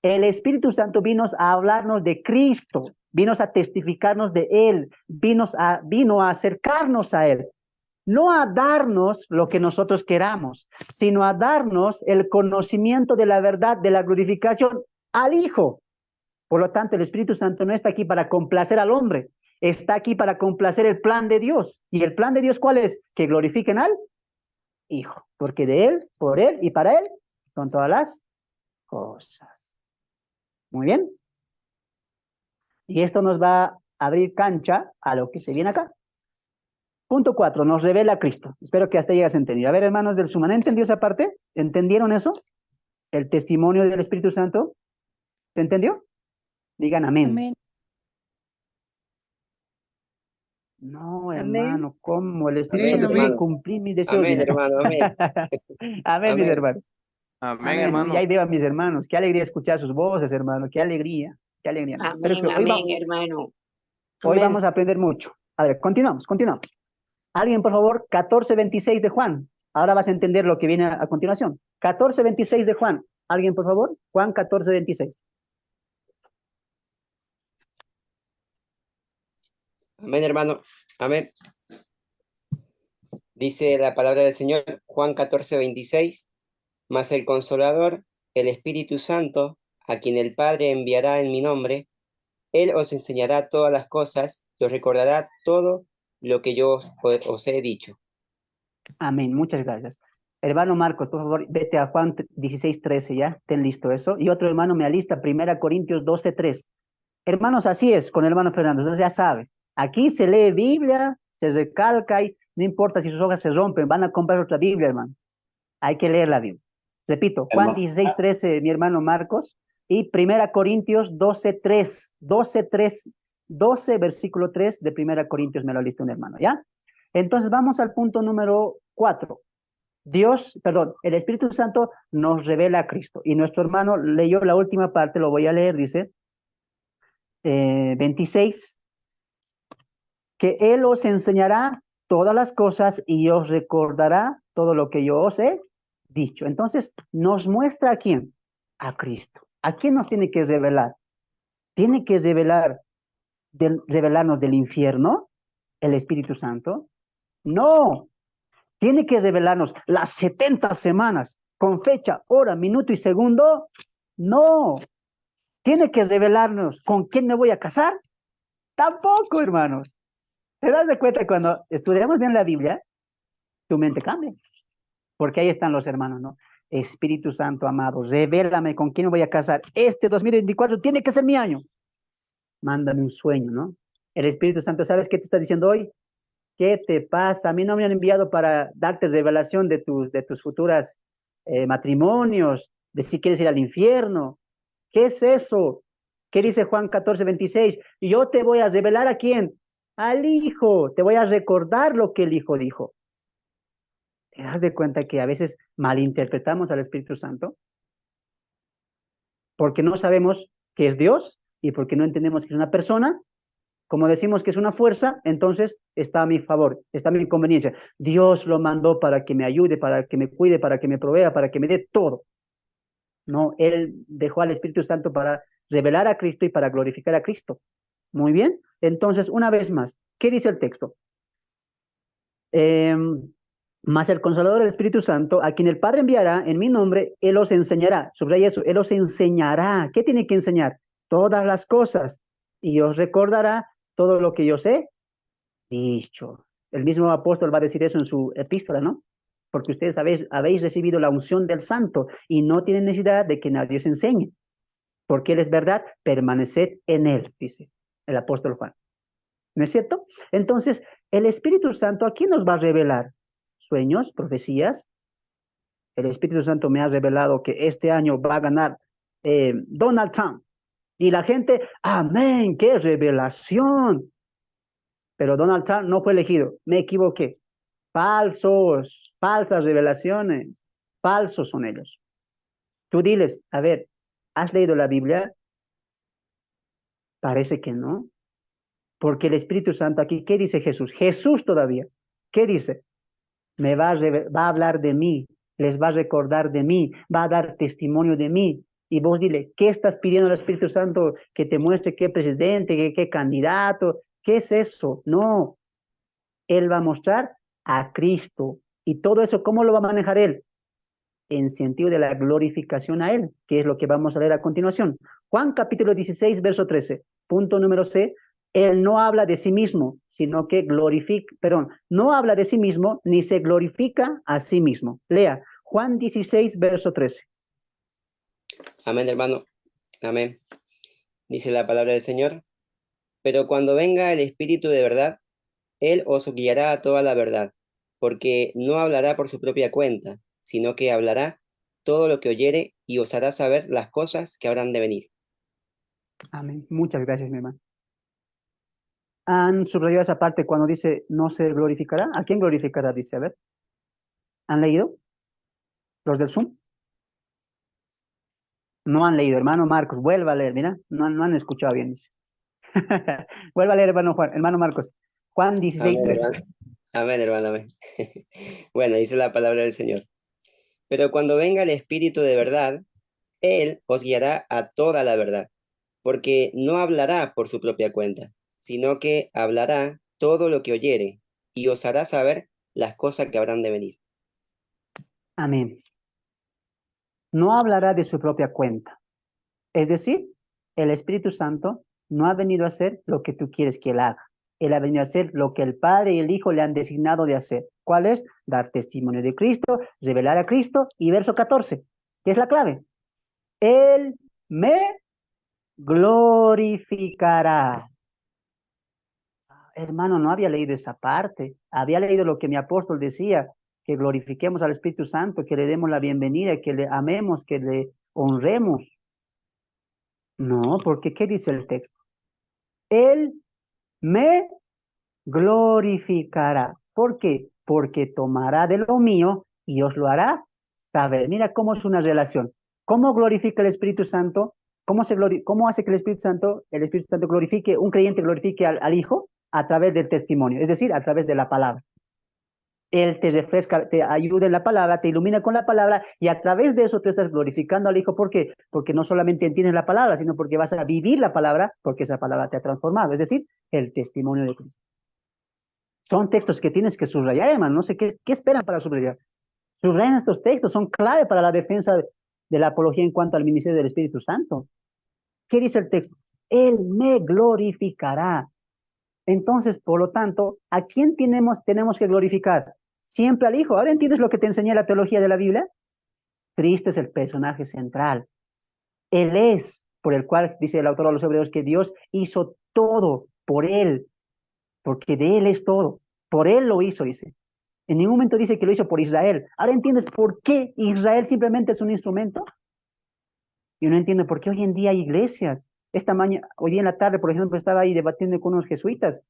El Espíritu Santo vino a hablarnos de Cristo, vino a testificarnos de Él, vino a acercarnos a Él, no a darnos lo que nosotros queramos, sino a darnos el conocimiento de la verdad, de la glorificación al Hijo. Por lo tanto, el Espíritu Santo no está aquí para complacer al hombre, está aquí para complacer el plan de Dios. ¿Y el plan de Dios cuál es? Que glorifiquen al Hijo, porque de Él, por Él y para Él son todas las cosas. Muy bien. Y esto nos va a abrir cancha a lo que se viene acá. Punto 4, nos revela a Cristo. Espero que hasta hayas entendido. A ver, hermanos del Suma, ¿han entendido esa parte? ¿Entendieron eso? El testimonio del Espíritu Santo. ¿Se entendió? Digan amén. Amén. No, Amén. hermano, ¿cómo? El Espíritu Amén, Santo tiene que hermano. cumplir mis deseos. Amén, mira. hermano, amén. Amén, mis Amén. hermanos. Amén, Amén. hermano. Y ahí veo a mis hermanos. Qué alegría escuchar sus voces, hermano. Qué alegría. Qué alegría. Espero que hermano. hoy Amén. vamos a aprender mucho. A ver, continuamos. Alguien, por favor, 14:26 de Juan. Ahora vas a entender lo que viene a continuación. 14:26 de Juan. Alguien, por favor. Juan 14:26. Amén, hermano. Amén. Dice la palabra del Señor, Juan 14:26. Mas el Consolador, el Espíritu Santo, a quien el Padre enviará en mi nombre, Él os enseñará todas las cosas y os recordará todo lo que yo os he dicho. Amén. Muchas gracias. Hermano Marcos, por favor, vete a Juan 16:13, ¿ya? Ten listo eso. Y otro hermano me alista, 1 Corintios 12:3. Hermanos, así es con el hermano Fernando, entonces ya sabe. Aquí se lee Biblia, se recalca y no importa si sus hojas se rompen, van a comprar otra Biblia, hermano. Hay que leer la Biblia. Repito, Juan 16:13, mi hermano Marcos, y 1 Corintios 12:3, 12, versículo 3 de 1 Corintios, me lo lista un hermano, ¿ya? Entonces vamos al punto número 4. El Espíritu Santo nos revela a Cristo. Y nuestro hermano leyó la última parte, lo voy a leer, dice, 26, que Él os enseñará todas las cosas y os recordará todo lo que yo os he dicho. Entonces, nos muestra a quién, a Cristo. ¿A quién nos tiene que revelar? Tiene que revelarnos del infierno, el Espíritu Santo. No, tiene que revelarnos las 70 semanas con fecha, hora, minuto y segundo. No, tiene que revelarnos con quién me voy a casar. Tampoco, hermanos. ¿Te das de cuenta cuando estudiamos bien la Biblia? tu mente cambia. Porque ahí están los hermanos, ¿no? Espíritu Santo amado, revélame con quién me voy a casar. Este 2024 tiene que ser mi año. Mándame un sueño, ¿no? El Espíritu Santo, ¿sabes qué te está diciendo hoy? ¿Qué te pasa? A mí no me han enviado para darte revelación de tus futuras matrimonios, de si quieres ir al infierno. ¿Qué es eso? ¿Qué dice Juan 14:26? Yo te voy a revelar a quién, al Hijo. Te voy a recordar lo que el Hijo dijo. ¿Te das de cuenta que a veces malinterpretamos al Espíritu Santo? Porque no sabemos que es Dios y porque no entendemos que es una persona. Como decimos que es una fuerza, entonces está a mi favor, está a mi conveniencia. Dios lo mandó para que me ayude, para que me cuide, para que me provea, para que me dé todo. No, Él dejó al Espíritu Santo para revelar a Cristo y para glorificar a Cristo. Muy bien, entonces una vez más, ¿qué dice el texto? Mas el Consolador, el Espíritu Santo, a quien el Padre enviará en mi nombre, Él os enseñará. Subraya eso, Él os enseñará. ¿Qué tiene que enseñar? Todas las cosas. Y os recordará todo lo que yo os he dicho. El mismo apóstol va a decir eso en su epístola, ¿no? Porque ustedes habéis recibido la unción del Santo y no tienen necesidad de que nadie os enseñe. Porque Él es verdad, permaneced en Él, dice el apóstol Juan. ¿No es cierto? Entonces, el Espíritu Santo, ¿a quién nos va a revelar? Sueños, profecías. El Espíritu Santo me ha revelado que este año va a ganar Donald Trump. Y la gente, amén, qué revelación. Pero Donald Trump no fue elegido. Me equivoqué. Falsas revelaciones. Falsos son ellos. Tú diles, a ver, ¿has leído la Biblia? Parece que no. Porque el Espíritu Santo aquí, ¿qué dice Jesús? Jesús todavía, ¿qué dice? Va a hablar de mí, les va a recordar de mí, va a dar testimonio de mí. Y vos dile, ¿qué estás pidiendo al Espíritu Santo? Que te muestre qué presidente, qué candidato, ¿qué es eso? No, Él va a mostrar a Cristo. Y todo eso, ¿cómo lo va a manejar Él? En sentido de la glorificación a Él, que es lo que vamos a leer a continuación. Juan capítulo 16, verso 13, punto número C. Él no habla de sí mismo, sino que no habla de sí mismo, ni se glorifica a sí mismo. Lea, Juan 16, verso 13. Amén, hermano. Amén. Dice la palabra del Señor. Pero cuando venga el Espíritu de verdad, Él os guiará a toda la verdad, porque no hablará por su propia cuenta, sino que hablará todo lo que oyere y os hará saber las cosas que habrán de venir. Amén. Muchas gracias, mi hermano. ¿Han subrayado esa parte cuando dice no se glorificará? ¿A quién glorificará? Dice, a ver. ¿Han leído? ¿Los del Zoom? No han leído, hermano Marcos, vuelva a leer, mira, no han escuchado bien, dice. Vuelva a leer, hermano Marcos. Juan 16, Amén, 13. hermano. Amén, hermano, amén. Bueno, dice la palabra del Señor. Pero cuando venga el Espíritu de verdad, Él os guiará a toda la verdad, porque no hablará por su propia cuenta, sino que hablará todo lo que oyere, y os hará saber las cosas que habrán de venir. Amén. No hablará de su propia cuenta. Es decir, el Espíritu Santo no ha venido a hacer lo que tú quieres que Él haga. Él ha venido a hacer lo que el Padre y el Hijo le han designado de hacer. ¿Cuál es? Dar testimonio de Cristo, revelar a Cristo. Y verso 14, ¿qué es la clave? Él me glorificará. Hermano, no había leído esa parte. Había leído lo que mi apóstol decía, que glorifiquemos al Espíritu Santo, que le demos la bienvenida, que le amemos, que le honremos. No, porque ¿qué dice el texto? Él me glorificará. ¿Por qué? Porque tomará de lo mío y os lo hará saber. Mira cómo es una relación. ¿Cómo glorifica el Espíritu Santo? ¿Cómo hace que el Espíritu Santo glorifique, un creyente glorifique al Hijo? A través del testimonio, es decir, a través de la palabra. Él te refresca, te ayuda en la palabra, te ilumina con la palabra y a través de eso tú estás glorificando al Hijo. ¿Por qué? Porque no solamente entiendes la palabra, sino porque vas a vivir la palabra, porque esa palabra te ha transformado, es decir, el testimonio de Cristo. Son textos que tienes que subrayar, hermano. No sé qué esperan para subrayar. Subrayan estos textos, son clave para la defensa de la apología en cuanto al ministerio del Espíritu Santo. ¿Qué dice el texto? Él me glorificará. Entonces, por lo tanto, ¿a quién tenemos que glorificar? siempre al Hijo. ¿Ahora entiendes lo que te enseñé la teología de la Biblia? Cristo es el personaje central. Él es, por el cual dice el autor de los Hebreos, que Dios hizo todo por Él, porque de Él es todo. Por Él lo hizo, dice. En ningún momento dice que lo hizo por Israel. ¿Ahora entiendes por qué Israel simplemente es un instrumento? Y uno entiende por qué hoy en día hay iglesias. Esta mañana, hoy día en la tarde, por ejemplo, estaba ahí debatiendo con unos jesuitas.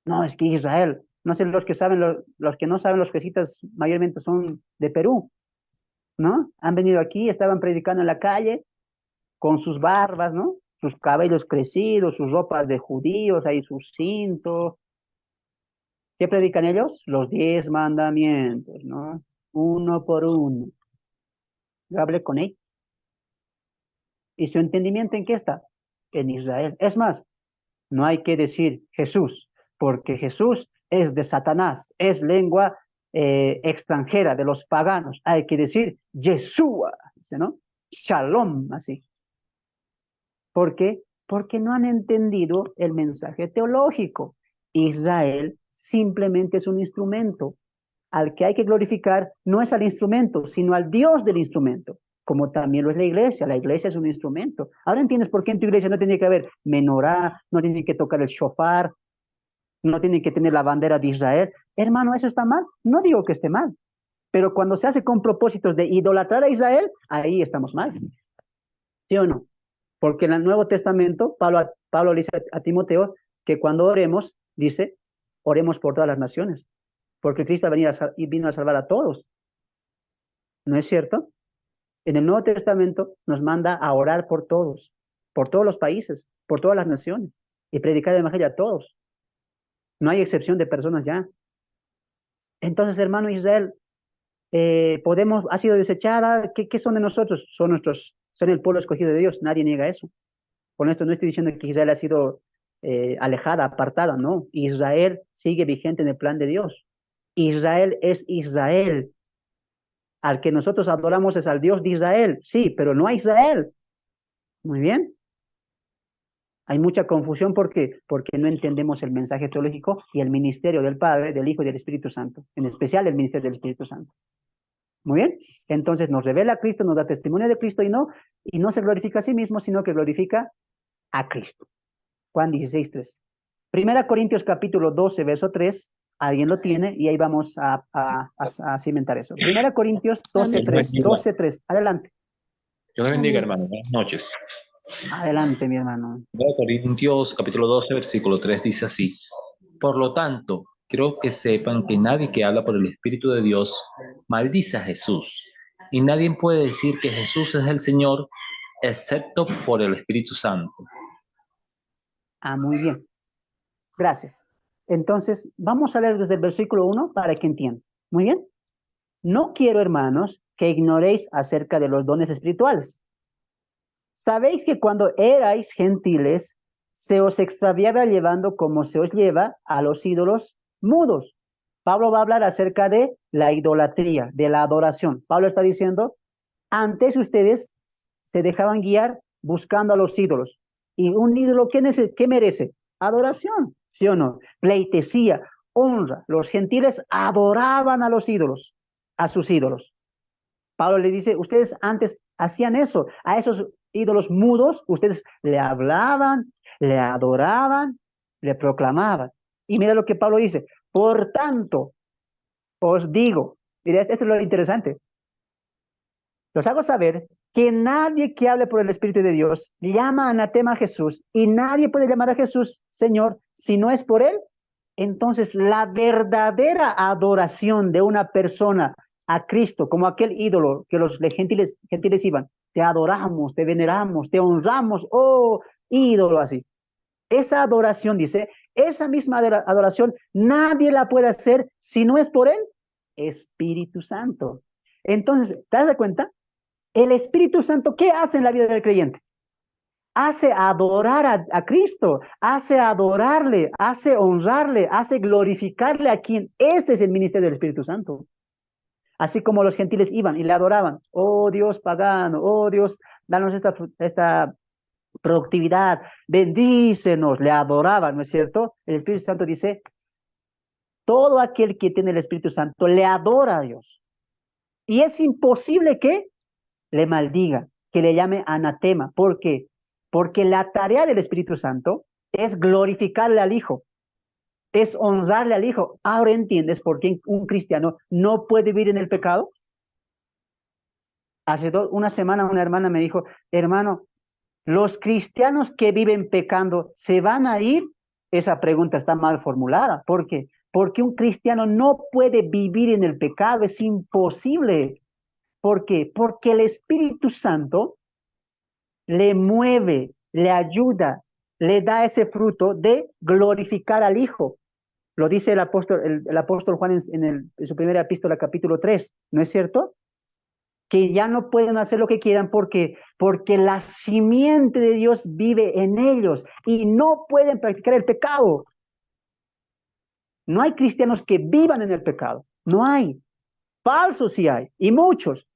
No, es que Israel, no sé, los que saben, los que no saben, los jesuitas mayormente son de Perú, ¿no? Han venido aquí, estaban predicando en la calle con sus barbas, ¿no? Sus cabellos crecidos, sus ropas de judíos, ahí sus cintos. ¿Qué predican ellos? Los 10 mandamientos, ¿no? Uno por uno. Yo hablé con ellos. ¿Y su entendimiento en qué está? En Israel. Es más, no hay que decir Jesús, porque Jesús es de Satanás, es lengua extranjera de los paganos. Hay que decir Yeshua, dice, ¿no? Shalom, así. ¿Por qué? Porque no han entendido el mensaje teológico. Israel simplemente es un instrumento. Al que hay que glorificar no es al instrumento, sino al Dios del instrumento, como también lo es la iglesia. La iglesia es un instrumento. Ahora entiendes por qué en tu iglesia no tiene que haber menorá, no tiene que tocar el shofar, no tiene que tener la bandera de Israel. Hermano, ¿eso está mal? No digo que esté mal, pero cuando se hace con propósitos de idolatrar a Israel, ahí estamos mal. ¿Sí o no? Porque en el Nuevo Testamento, Pablo le dice a Timoteo que cuando oremos, dice, oremos por todas las naciones, porque Cristo vino a salvar a todos. ¿No es cierto? En el Nuevo Testamento nos manda a orar por todos los países, por todas las naciones, y predicar el Evangelio a todos. No hay excepción de personas ya. Entonces, hermano Israel, ha sido desechada. ¿Qué son de nosotros? Son el pueblo escogido de Dios. Nadie niega eso. Con esto no estoy diciendo que Israel ha sido alejada, apartada, no. Israel sigue vigente en el plan de Dios. Israel es Israel. Al que nosotros adoramos es al Dios de Israel, sí, pero no a Israel. Muy bien. Hay mucha confusión porque no entendemos el mensaje teológico y el ministerio del Padre, del Hijo y del Espíritu Santo, en especial el ministerio del Espíritu Santo. Muy bien. Entonces nos revela a Cristo, nos da testimonio de Cristo y no se glorifica a sí mismo, sino que glorifica a Cristo. Juan 16:3. Primera Corintios capítulo 12, verso 3. Alguien lo tiene y ahí vamos a cimentar eso. Primera Corintios 12:3. 12:3. Adelante. Dios le bendiga, Amén. hermano. Buenas noches. Adelante, mi hermano. 1 Corintios capítulo 12, versículo 3 dice así: Por lo tanto, quiero que sepan que nadie que habla por el Espíritu de Dios maldice a Jesús. Y nadie puede decir que Jesús es el Señor excepto por el Espíritu Santo. Muy bien. Gracias. Entonces, vamos a leer desde el versículo 1 para que entiendan. Muy bien. No quiero, hermanos, que ignoréis acerca de los dones espirituales. Sabéis que cuando erais gentiles, se os extraviaba llevando como se os lleva a los ídolos mudos. Pablo va a hablar acerca de la idolatría, de la adoración. Pablo está diciendo, antes ustedes se dejaban guiar buscando a los ídolos. ¿Y un ídolo qué merece? Adoración, ¿sí o no? Pleitesía, honra. Los gentiles adoraban a los ídolos, a sus ídolos. Pablo le dice, ustedes antes hacían eso, a esos ídolos mudos, ustedes le hablaban, le adoraban, le proclamaban. Y mira lo que Pablo dice, por tanto, os digo, mira, esto es lo interesante, los hago saber que nadie que hable por el Espíritu de Dios llama anatema a Jesús y nadie puede llamar a Jesús Señor si no es por él. Entonces, la verdadera adoración de una persona a Cristo, como aquel ídolo que los gentiles iban, te adoramos, te veneramos, te honramos, oh ídolo así. Esa adoración, dice, esa misma adoración, nadie la puede hacer si no es por el Espíritu Santo. Entonces, ¿te das cuenta? El Espíritu Santo, ¿qué hace en la vida del creyente? Hace adorar a Cristo, hace adorarle, hace honrarle, hace glorificarle a quien. Ese es el ministerio del Espíritu Santo. Así como los gentiles iban y le adoraban. Oh Dios pagano, oh Dios, danos esta productividad, bendícenos, le adoraban, ¿no es cierto? El Espíritu Santo dice, todo aquel que tiene el Espíritu Santo le adora a Dios. Y es imposible que le maldiga, que le llame anatema. ¿Por qué? Porque la tarea del Espíritu Santo es glorificarle al Hijo, es honrarle al Hijo. Ahora entiendes por qué un cristiano no puede vivir en el pecado. Hace una semana una hermana me dijo, hermano, ¿los cristianos que viven pecando se van a ir? Esa pregunta está mal formulada. ¿Por qué? Porque un cristiano no puede vivir en el pecado, es imposible. ¿Por qué? Porque el Espíritu Santo le mueve, le ayuda, le da ese fruto de glorificar al Hijo. Lo dice el apóstol Juan en su primera epístola, capítulo 3, ¿no es cierto? Que ya no pueden hacer lo que quieran porque la simiente de Dios vive en ellos y no pueden practicar el pecado. No hay cristianos que vivan en el pecado, no hay. Falsos sí hay, y muchos,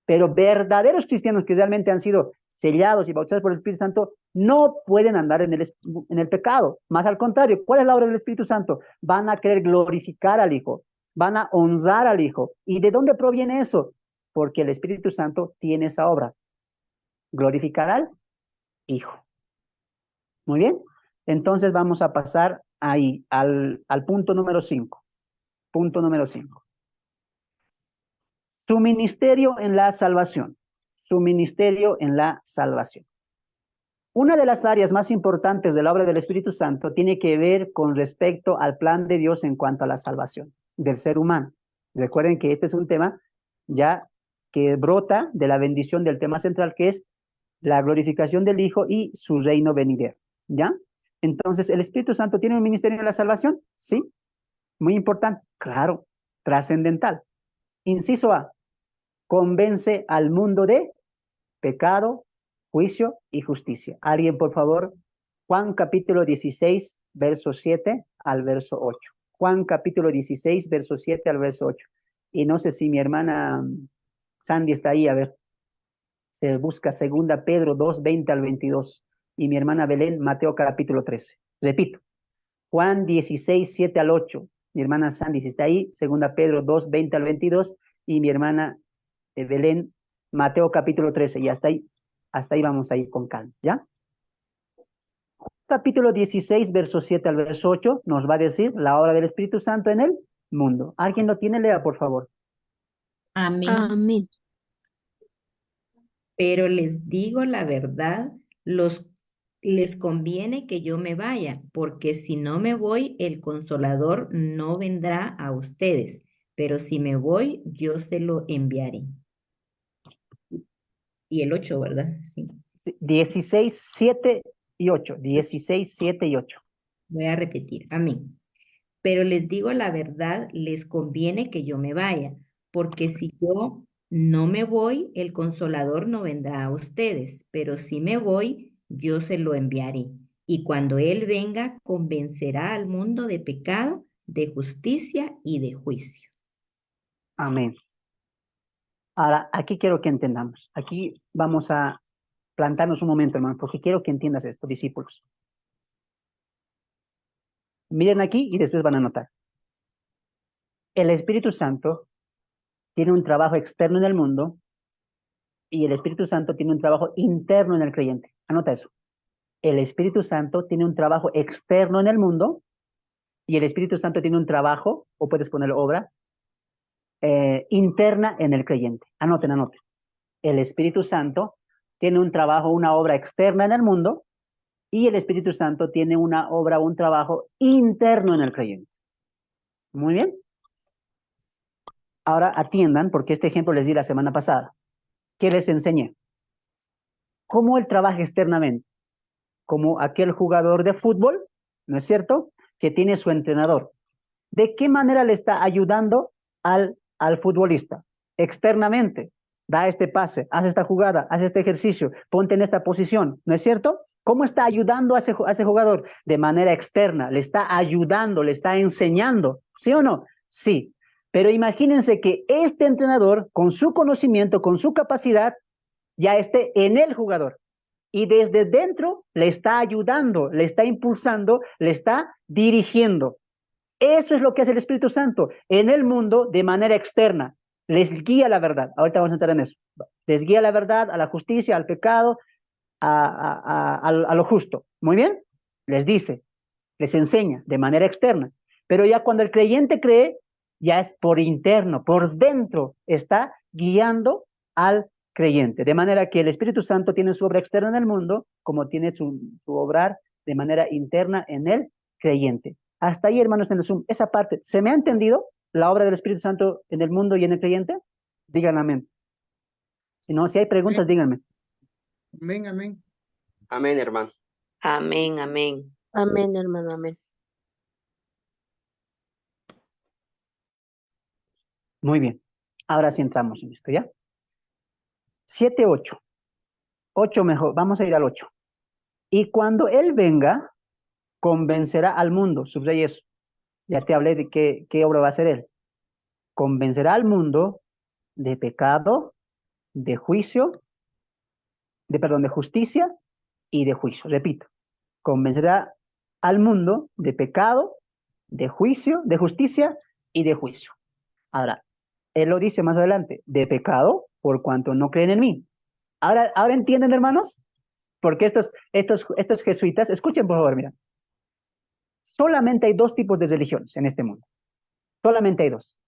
pero verdaderos cristianos que realmente han sido sellados y bautizados por el Espíritu Santo no pueden andar en el pecado. Más al contrario, ¿cuál es la obra del Espíritu Santo? Van a querer glorificar al Hijo, van a honrar al Hijo. ¿Y de dónde proviene eso? Porque el Espíritu Santo tiene esa obra, glorificar al Hijo. Muy bien, entonces vamos a pasar ahí al punto número 5. Punto número 5. Su ministerio en la salvación. Su ministerio en la salvación. Una de las áreas más importantes de la obra del Espíritu Santo tiene que ver con respecto al plan de Dios en cuanto a la salvación del ser humano. Recuerden que este es un tema ya que brota de la bendición del tema central, que es la glorificación del Hijo y su reino venidero. ¿Ya? Entonces, ¿el Espíritu Santo tiene un ministerio en la salvación? Sí. Muy importante. Claro. Trascendental. Inciso A. Convence al mundo de pecado, juicio y justicia. Alguien, por favor, Juan capítulo 16, verso 7 al verso 8. Juan capítulo 16, verso 7 al verso 8. Y no sé si mi hermana Sandy está ahí, a ver. Se busca 2 Pedro 2, 20 al 22. Y mi hermana Belén, Mateo capítulo 13. Repito, Juan 16, 7 al 8. Mi hermana Sandy, si está ahí, 2 Pedro 2, 20 al 22. Y mi hermana Belén, Mateo capítulo 13. Y hasta ahí vamos a ir con calma, ¿ya? Capítulo 16, verso 7 al verso 8, nos va a decir la obra del Espíritu Santo en el mundo. ¿Alguien lo tiene? Lea, por favor. Amén. Amén. Pero les digo la verdad, les conviene que yo me vaya, porque si no me voy, el Consolador no vendrá a ustedes, pero si me voy, yo se lo enviaré. Y el 8, ¿verdad? Sí. 16, 7 y 8. 16, 7 y 8. Voy a repetir. Amén. Pero les digo la verdad, les conviene que yo me vaya, porque si yo no me voy, el Consolador no vendrá a ustedes, pero si me voy, yo se lo enviaré. Y cuando Él venga, convencerá al mundo de pecado, de justicia y de juicio. Amén. Ahora, aquí quiero que entendamos. Aquí vamos a plantarnos un momento, hermano, porque quiero que entiendas esto, discípulos. Miren aquí y después van a notar. El Espíritu Santo tiene un trabajo externo en el mundo y el Espíritu Santo tiene un trabajo interno en el creyente. Anota eso. El Espíritu Santo tiene un trabajo externo en el mundo y el Espíritu Santo tiene un trabajo, o puedes poner obra, interna en el creyente. Anoten. El Espíritu Santo tiene un trabajo, una obra externa en el mundo y el Espíritu Santo tiene una obra, un trabajo interno en el creyente. Muy bien. Ahora atiendan, porque este ejemplo les di la semana pasada. ¿Qué les enseñé? ¿Cómo él trabaja externamente? Como aquel jugador de fútbol, ¿no es cierto? Que tiene su entrenador. ¿De qué manera le está ayudando al futbolista? Externamente. Da este pase, haz esta jugada, haz este ejercicio, ponte en esta posición, ¿no es cierto? ¿Cómo está ayudando a ese jugador? De manera externa, le está ayudando, le está enseñando, ¿sí o no? Sí, pero imagínense que este entrenador, con su conocimiento, con su capacidad, ya esté en el jugador y desde dentro le está ayudando, le está impulsando, le está dirigiendo. Eso es lo que hace el Espíritu Santo en el mundo de manera externa. Les guía la verdad. Ahorita vamos a entrar en eso. Les guía la verdad, a la justicia, al pecado, a lo justo. Muy bien. Les dice, les enseña de manera externa. Pero ya cuando el creyente cree, ya es por interno, por dentro, está guiando al creyente. De manera que el Espíritu Santo tiene su obra externa en el mundo, como tiene su obrar de manera interna en el creyente. Hasta ahí, hermanos, en el Zoom, esa parte, ¿se me ha entendido la obra del Espíritu Santo en el mundo y en el creyente? Digan amén. Si no, si hay preguntas, díganme. Amén, amén. Amén, hermano. Amén, amén. Amén, hermano, amén. Muy bien. Ahora sí entramos en esto, ¿ya? 7, 8. 8 mejor. Vamos a ir al 8. Y cuando Él venga, convencerá al mundo. Subraya eso. Ya te hablé de qué obra va a hacer Él. Convencerá al mundo de pecado, de juicio, de justicia y de juicio. Repito. Convencerá al mundo de pecado, de juicio, de justicia y de juicio. Ahora, Él lo dice más adelante, de pecado por cuanto no creen en mí. Ahora entienden, hermanos, porque estos jesuitas, escuchen por favor, mira, solamente hay 2 tipos de religiones en este mundo, solamente hay 2.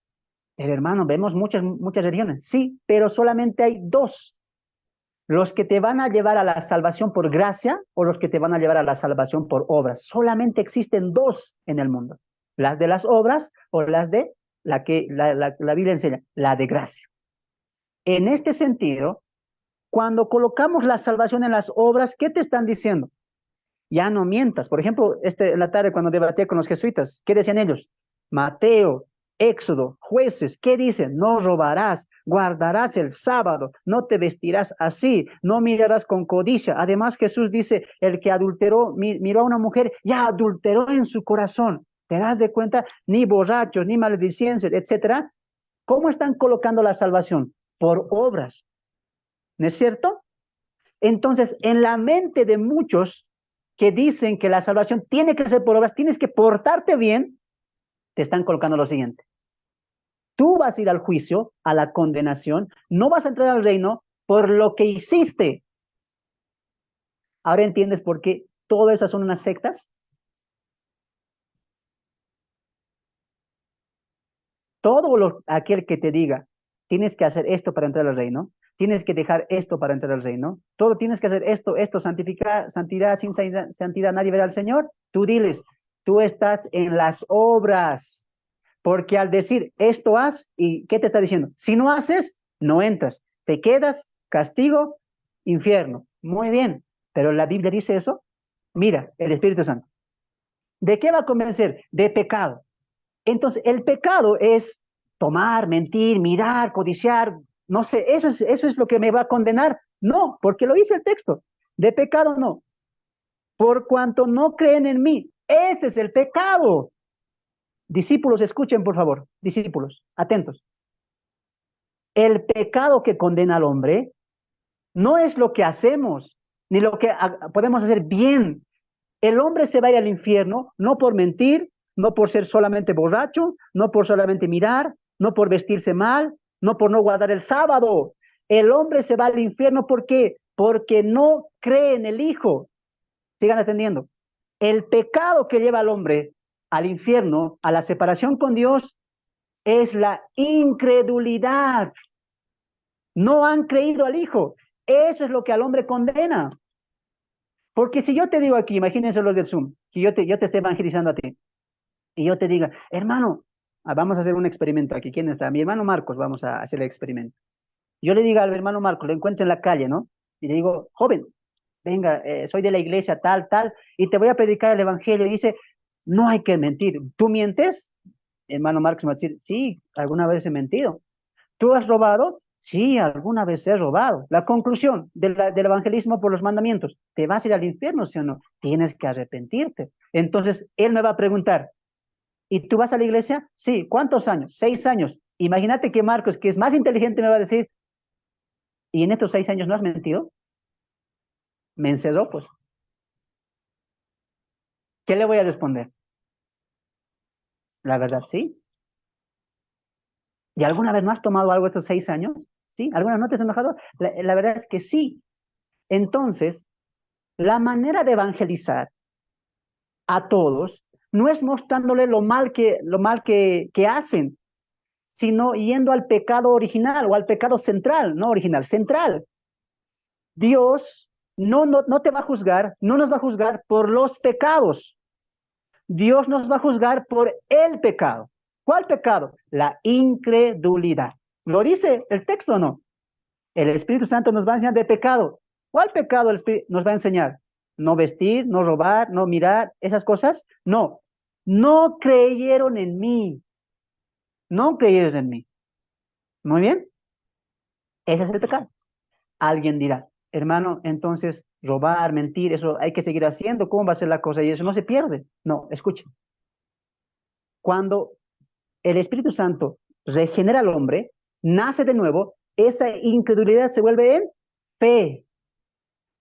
Pero hermano, vemos muchas religiones, sí, pero solamente hay 2, los que te van a llevar a la salvación por gracia o los que te van a llevar a la salvación por obras. Solamente existen 2 en el mundo, las de las obras o las de la que la Biblia enseña, la de gracia. En este sentido, cuando colocamos la salvación en las obras, ¿qué te están diciendo? Ya no mientas. Por ejemplo, la tarde cuando debatí con los jesuitas, ¿qué decían ellos? Mateo, Éxodo, Jueces, ¿qué dicen? No robarás, guardarás el sábado, no te vestirás así, no mirarás con codicia. Además, Jesús dice, el que adulteró, miró a una mujer, ya adulteró en su corazón. ¿Te das de cuenta? Ni borrachos, ni maledicencias, etcétera. ¿Cómo están colocando la salvación? Por obras. ¿No es cierto? Entonces, en la mente de muchos que dicen que la salvación tiene que ser por obras, tienes que portarte bien, te están colocando lo siguiente. Tú vas a ir al juicio, a la condenación, no vas a entrar al reino por lo que hiciste. ¿Ahora entiendes por qué todas esas son unas sectas? Aquel que te diga, tienes que hacer esto para entrar al reino, tienes que dejar esto para entrar al reino, todo tienes que hacer esto, santidad, sin santidad nadie verá al Señor. Tú diles, tú estás en las obras, porque al decir esto haz, ¿y qué te está diciendo? Si no haces, no entras, te quedas, castigo, infierno. Muy bien, pero la Biblia dice eso. Mira, el Espíritu Santo. ¿De qué va a convencer? De pecado. Entonces, el pecado es tomar, mentir, mirar, codiciar, no sé, eso es lo que me va a condenar. No, porque lo dice el texto. De pecado no. Por cuanto no creen en mí. Ese es el pecado. Discípulos, escuchen por favor. Discípulos, atentos. El pecado que condena al hombre no es lo que hacemos, ni lo que podemos hacer bien. El hombre se va a ir al infierno, no por mentir, no por ser solamente borracho, no por solamente mirar, no por vestirse mal, no por no guardar el sábado. El hombre se va al infierno, ¿por qué? Porque no cree en el Hijo. Sigan atendiendo. El pecado que lleva al hombre al infierno, a la separación con Dios, es la incredulidad. No han creído al Hijo. Eso es lo que al hombre condena. Porque si yo te digo aquí, imagínense los del Zoom, que yo te esté evangelizando a ti, y yo te diga, hermano, vamos a hacer un experimento aquí. ¿Quién está? Mi hermano Marcos, vamos a hacer el experimento. Yo le digo al hermano Marcos, lo encuentro en la calle, ¿no? Y le digo, joven, venga, soy de la iglesia tal, y te voy a predicar el evangelio. Y dice, no hay que mentir. ¿Tú mientes? Hermano Marcos me va a decir, sí, alguna vez he mentido. ¿Tú has robado? Sí, alguna vez he robado. La conclusión del evangelismo por los mandamientos, ¿te vas a ir al infierno, sí o no? Tienes que arrepentirte. Entonces, él me va a preguntar, ¿y tú vas a la iglesia? Sí. ¿Cuántos años? 6 años. Imagínate que Marcos, que es más inteligente, me va a decir, ¿y en estos 6 años no has mentido? Me encerró, pues. ¿Qué le voy a responder? La verdad, sí. ¿Y alguna vez no has tomado algo estos 6 años? ¿Sí? ¿Alguna vez no te has enojado? La verdad es que sí. Entonces, la manera de evangelizar a todos no es mostrándole lo mal que hacen, sino yendo al pecado original o al pecado central, no original, central. Dios no te va a juzgar, no nos va a juzgar por los pecados. Dios nos va a juzgar por el pecado. ¿Cuál pecado? La incredulidad. ¿Lo dice el texto o no? El Espíritu Santo nos va a enseñar de pecado. ¿Cuál pecado el Espíritu nos va a enseñar? No vestir, no robar, no mirar, esas cosas. No. No creyeron en mí. No creyeron en mí. Muy bien. Ese es el pecado. Alguien dirá, hermano, entonces robar, mentir, eso hay que seguir haciendo. ¿Cómo va a ser la cosa? Y eso no se pierde. No, escuchen. Cuando el Espíritu Santo regenera al hombre, nace de nuevo, esa incredulidad se vuelve en fe.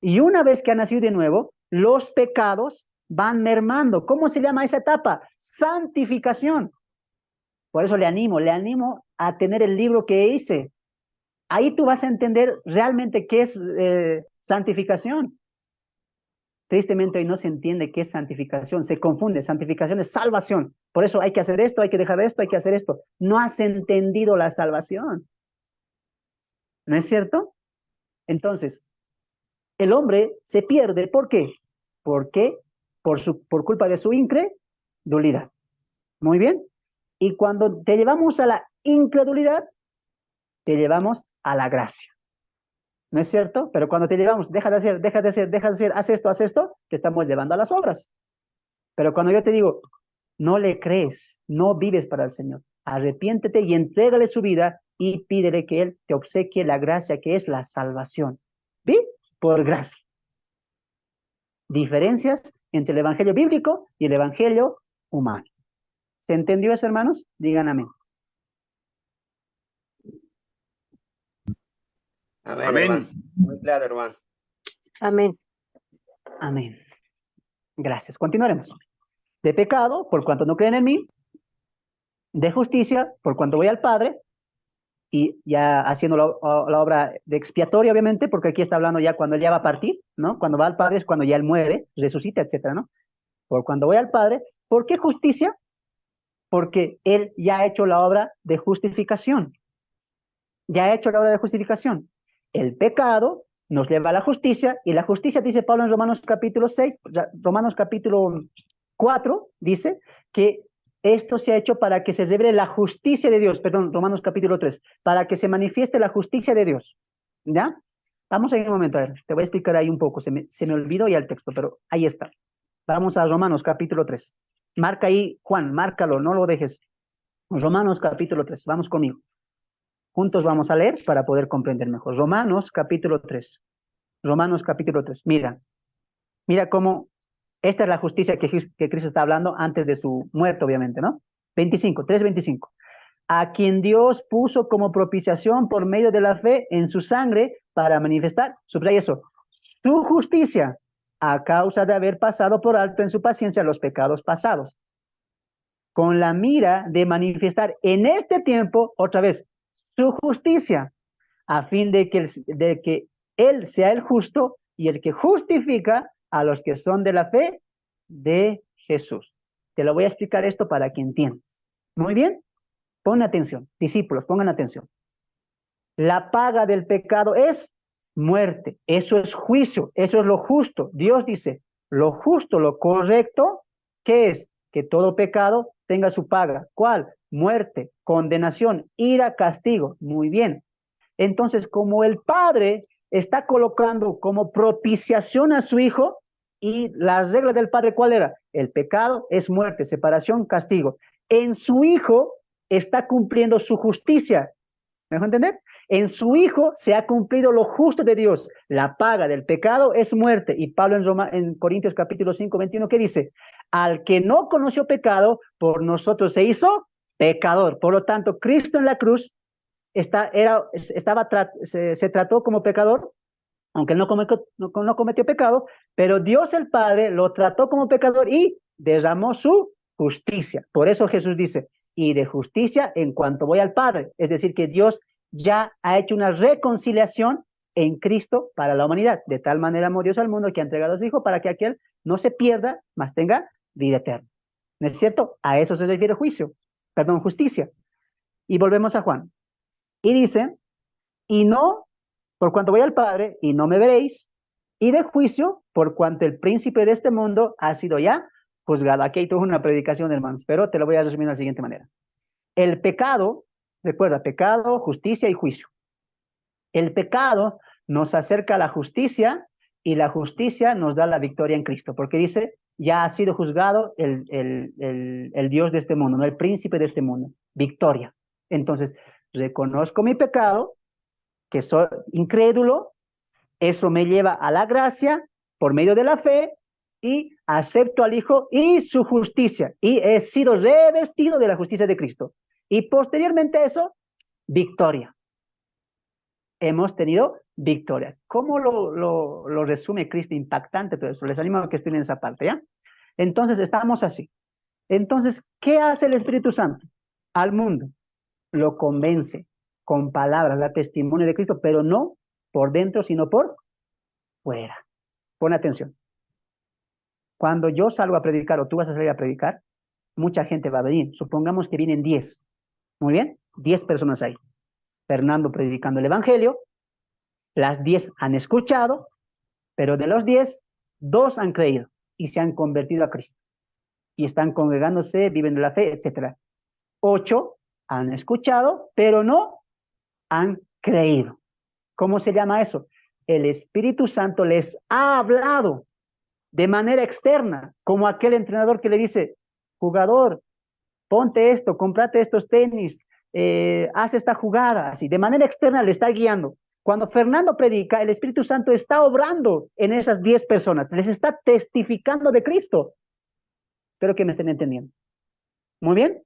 Y una vez que ha nacido de nuevo, los pecados van mermando. ¿Cómo se llama esa etapa? Santificación. Por eso le animo a tener el libro que hice. Ahí tú vas a entender realmente qué es santificación. Tristemente hoy no se entiende qué es santificación, se confunde. Santificación es salvación. Por eso hay que hacer esto, hay que dejar esto, hay que hacer esto. No has entendido la salvación. ¿No es cierto? Entonces, el hombre se pierde. ¿Por qué? ¿Por qué? Por culpa de su incredulidad. Muy bien. Y cuando te llevamos a la incredulidad, te llevamos a la gracia. ¿No es cierto? Pero cuando te llevamos, deja de hacer, haz esto, te estamos llevando a las obras. Pero cuando yo te digo, no le crees, no vives para el Señor, arrepiéntete y entrégale su vida y pídele que Él te obsequie la gracia que es la salvación. ¿Sí? Por gracia. Diferencias entre el evangelio bíblico y el evangelio humano. ¿Se entendió eso, hermanos? Digan amén. Amén, Amén. hermano. Muy claro, hermano. Amén. Amén. Gracias. Continuaremos. De pecado, por cuanto no creen en mí. De justicia, por cuanto voy al Padre. Y ya haciendo la obra de expiatoria, obviamente, porque aquí está hablando ya cuando Él ya va a partir, ¿no? Cuando va al Padre es cuando ya Él muere, resucita, etcétera, ¿no? Por cuando voy al Padre. ¿Por qué justicia? Porque Él ya ha hecho la obra de justificación. Ya ha hecho la obra de justificación. El pecado nos lleva a la justicia, y la justicia, dice Pablo en Romanos capítulo 6, Romanos capítulo 4, dice que esto se ha hecho para que se revele la justicia de Dios, perdón, Romanos capítulo 3, para que se manifieste la justicia de Dios. ¿Ya? Vamos a ir un momento, a ver, te voy a explicar ahí un poco, se me olvidó ya el texto, pero ahí está. Vamos a Romanos capítulo 3. Marca ahí, Juan, márcalo, no lo dejes. Romanos capítulo 3, vamos conmigo. Juntos vamos a leer para poder comprender mejor. Romanos capítulo 3. Romanos capítulo 3. Mira cómo esta es la justicia que Cristo está hablando antes de su muerte, obviamente, ¿no? 3:25. A quien Dios puso como propiciación por medio de la fe en su sangre para manifestar, subraya eso, su justicia a causa de haber pasado por alto en su paciencia los pecados pasados, con la mira de manifestar en este tiempo, otra vez, su justicia, a fin de que Él sea el justo y el que justifica a los que son de la fe de Jesús. Te lo voy a explicar esto para que entiendas. Muy bien, pon atención, discípulos, pongan atención. La paga del pecado es muerte, eso es juicio, eso es lo justo. Dios dice, lo justo, lo correcto, ¿qué es? Que todo pecado tenga su paga. ¿Cuál? Muerte, condenación, ira, castigo. Muy bien. Entonces, como el Padre está colocando como propiciación a su Hijo, y la regla del Padre, ¿cuál era? El pecado es muerte, separación, castigo. En su Hijo está cumpliendo su justicia. ¿Me dejo entender? En su Hijo se ha cumplido lo justo de Dios. La paga del pecado es muerte. Y Pablo en Corintios capítulo 5, 21, ¿qué dice? Al que no conoció pecado, por nosotros se hizo pecador. Por lo tanto, Cristo en la cruz se trató como pecador, aunque él no cometió pecado, pero Dios el Padre lo trató como pecador y derramó su justicia. Por eso Jesús dice, y de justicia en cuanto voy al Padre. Es decir, que Dios ya ha hecho una reconciliación en Cristo para la humanidad. De tal manera amó Dios al mundo que ha entregado a su Hijo para que aquel no se pierda, mas tenga vida eterna. ¿No es cierto? A eso se refiere justicia. Y volvemos a Juan. Y dice, y no, por cuanto voy al Padre, y no me veréis, y de juicio, por cuanto el príncipe de este mundo ha sido ya juzgado. Aquí hay toda una predicación, hermanos, pero te lo voy a resumir de la siguiente manera. El pecado, recuerda, pecado, justicia y juicio. El pecado nos acerca a la justicia y la justicia nos da la victoria en Cristo, porque dice, ya ha sido juzgado el Dios de este mundo, no el príncipe de este mundo, victoria. Entonces, reconozco mi pecado, que soy incrédulo, eso me lleva a la gracia por medio de la fe y acepto al Hijo y su justicia y he sido revestido de la justicia de Cristo. Y posteriormente a eso, victoria. Hemos tenido victoria. ¿Cómo lo resume Cristo? Impactante todo eso. Les animo a que estudien esa parte, ¿ya? Entonces, estamos así. Entonces, ¿qué hace el Espíritu Santo? Al mundo lo convence con palabras, da testimonio de Cristo, pero no por dentro, sino por fuera. Pon atención. Cuando yo salgo a predicar o tú vas a salir a predicar, mucha gente va a venir. Supongamos que vienen 10. Muy bien, 10 personas ahí. Fernando predicando el Evangelio, las 10 han escuchado, pero de los 10, 2 han creído y se han convertido a Cristo. Y están congregándose, viven de la fe, etc. 8 han escuchado, pero no han creído. ¿Cómo se llama eso? El Espíritu Santo les ha hablado de manera externa, como aquel entrenador que le dice, jugador, ponte esto, cómprate estos tenis, haz esta jugada, así, de manera externa le está guiando. Cuando Fernando predica, el Espíritu Santo está obrando en esas 10 personas, les está testificando de Cristo. Espero que me estén entendiendo. Muy bien.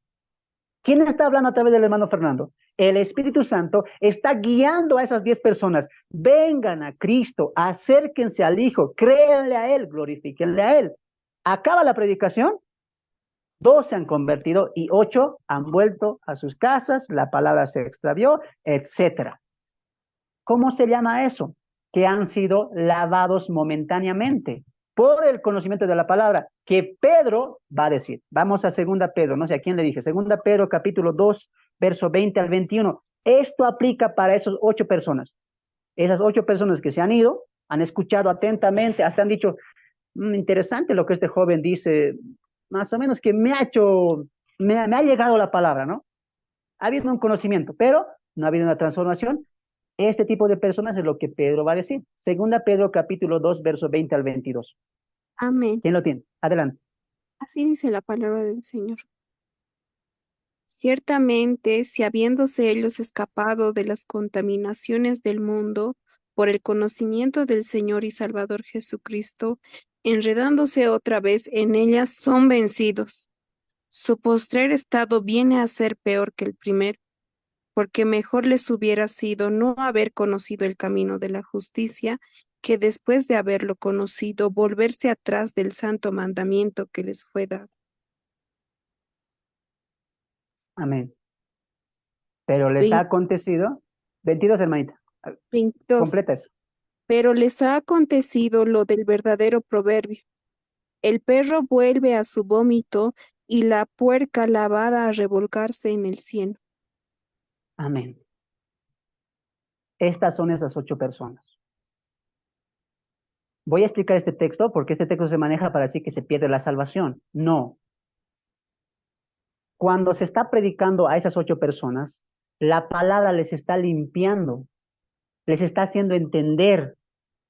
¿Quién está hablando a través del hermano Fernando? El Espíritu Santo está guiando a esas 10 personas. Vengan a Cristo, acérquense al Hijo, créanle a Él, glorifíquenle a Él. Acaba la predicación, 2 se han convertido y 8 han vuelto a sus casas, la palabra se extravió, etc. ¿Cómo se llama eso? Que han sido lavados momentáneamente por el conocimiento de la palabra, que Pedro va a decir. Vamos a 2 Pedro, no sé a quién le dije, 2 Pedro capítulo 2, verso 20 al 21. Esto aplica para esas 8 personas. Esas 8 personas que se han ido, han escuchado atentamente, hasta han dicho, interesante lo que este joven dice, más o menos que me ha llegado la palabra, ¿no? Ha habido un conocimiento, pero no ha habido una transformación. Este tipo de personas es lo que Pedro va a decir. 2 Pedro capítulo 2, verso 20 al 22. Amén. ¿Quién lo tiene? Adelante. Así dice la palabra del Señor. Ciertamente, si habiéndose ellos escapado de las contaminaciones del mundo por el conocimiento del Señor y Salvador Jesucristo, enredándose otra vez en ellas, son vencidos. Su postrer estado viene a ser peor que el primero, porque mejor les hubiera sido no haber conocido el camino de la justicia, que después de haberlo conocido, volverse atrás del santo mandamiento que les fue dado. Amén. Pero les ha acontecido, 22, hermanita, 22. completa eso. Pero les ha acontecido lo del verdadero proverbio. El perro vuelve a su vómito y la puerca lavada a revolcarse en el cieno. Amén. Estas son esas 8 personas. Voy a explicar este texto porque este texto se maneja para decir que se pierde la salvación. No. Cuando se está predicando a esas 8 personas, la palabra les está limpiando, les está haciendo entender,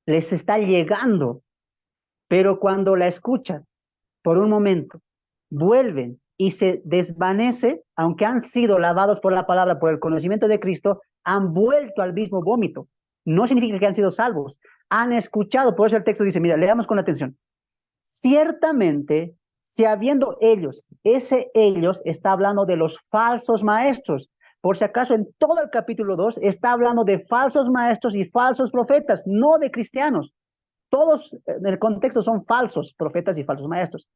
les está llegando. Pero cuando la escuchan por un momento, vuelven y se desvanece, aunque han sido lavados por la palabra, por el conocimiento de Cristo, han vuelto al mismo vómito. No significa que han sido salvos. Han escuchado, por eso el texto dice, mira, leamos con atención. Ciertamente, si habiendo ellos, ese ellos está hablando de los falsos maestros. Por si acaso, en todo el capítulo 2 está hablando de falsos maestros y falsos profetas, no de cristianos. Todos en el contexto son falsos profetas y falsos maestros.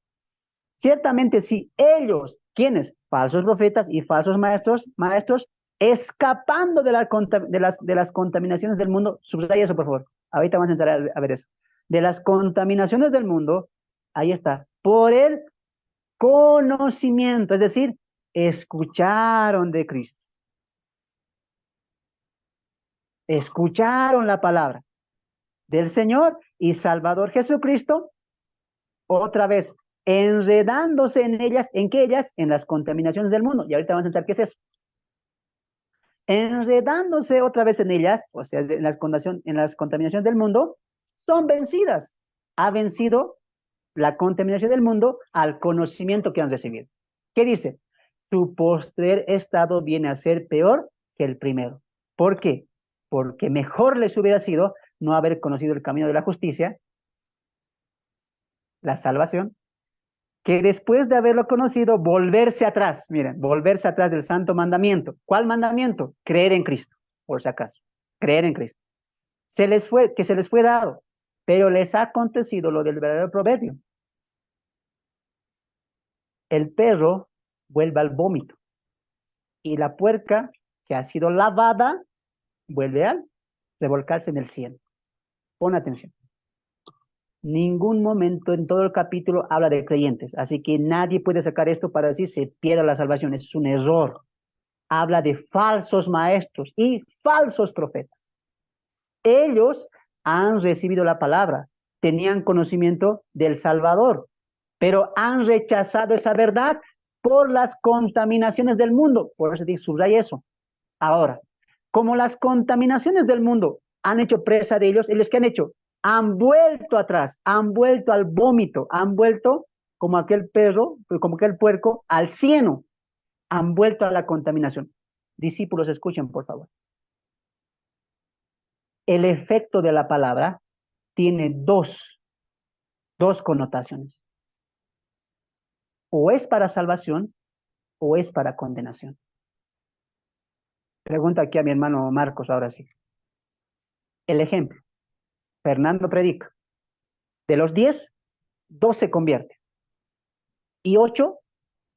Ciertamente si ellos, ¿quiénes? Falsos profetas y falsos maestros, escapando de las contaminaciones del mundo, subraya eso por favor, ahorita vamos a entrar a ver eso, de las contaminaciones del mundo, ahí está, por el conocimiento, es decir, escucharon de Cristo, escucharon la palabra del Señor y Salvador Jesucristo, otra vez, enredándose en ellas, ¿en qué ellas? En las contaminaciones del mundo. Y ahorita vamos a entrar, ¿qué es eso? Enredándose otra vez en ellas, o sea, en las contaminaciones del mundo, son vencidas. Ha vencido la contaminación del mundo al conocimiento que han recibido. ¿Qué dice? Su postrer estado viene a ser peor que el primero. ¿Por qué? Porque mejor les hubiera sido no haber conocido el camino de la justicia, la salvación, que después de haberlo conocido, volverse atrás, miren, volverse atrás del santo mandamiento. ¿Cuál mandamiento? Creer en Cristo, por si acaso, creer en Cristo. Que se les fue dado, pero les ha acontecido lo del verdadero proverbio. El perro vuelve al vómito y la puerca que ha sido lavada vuelve al revolcarse en el cielo. Pon atención. Ningún momento en todo el capítulo habla de creyentes, así que nadie puede sacar esto para decir se pierde la salvación, es un error. Habla de falsos maestros y falsos profetas. Ellos han recibido la palabra, tenían conocimiento del Salvador, pero han rechazado esa verdad por las contaminaciones del mundo. Por eso digo, subraya eso. Ahora, como las contaminaciones del mundo han hecho presa de ellos, ¿ellos qué han hecho? Han vuelto atrás, han vuelto al vómito, han vuelto como aquel perro, como aquel puerco, al cieno, han vuelto a la contaminación. Discípulos, escuchen, por favor. El efecto de la palabra tiene dos connotaciones. O es para salvación o es para condenación. Pregunta aquí a mi hermano Marcos, ahora sí. El ejemplo. Fernando predica. De los 10, 2 se convierten. Y 8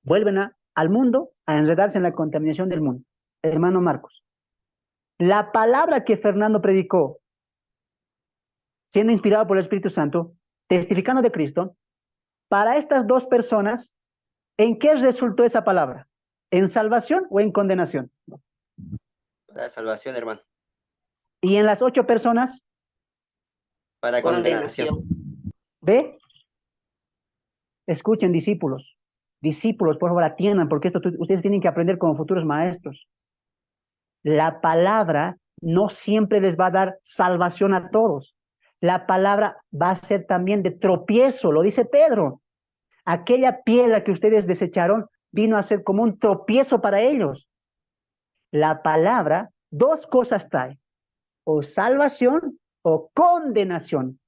vuelven al mundo a enredarse en la contaminación del mundo. Hermano Marcos, la palabra que Fernando predicó, siendo inspirado por el Espíritu Santo, testificando de Cristo, para estas 2 personas, ¿en qué resultó esa palabra? ¿En salvación o en condenación? Para salvación, hermano. ¿Y en las 8 personas? Para condenación. ¿Ve? Escuchen, discípulos. Discípulos, por favor, atiendan, porque ustedes tienen que aprender como futuros maestros. La palabra no siempre les va a dar salvación a todos. La palabra va a ser también de tropiezo, lo dice Pedro. Aquella piedra que ustedes desecharon vino a ser como un tropiezo para ellos. La palabra, 2 cosas trae, o salvación o condenación.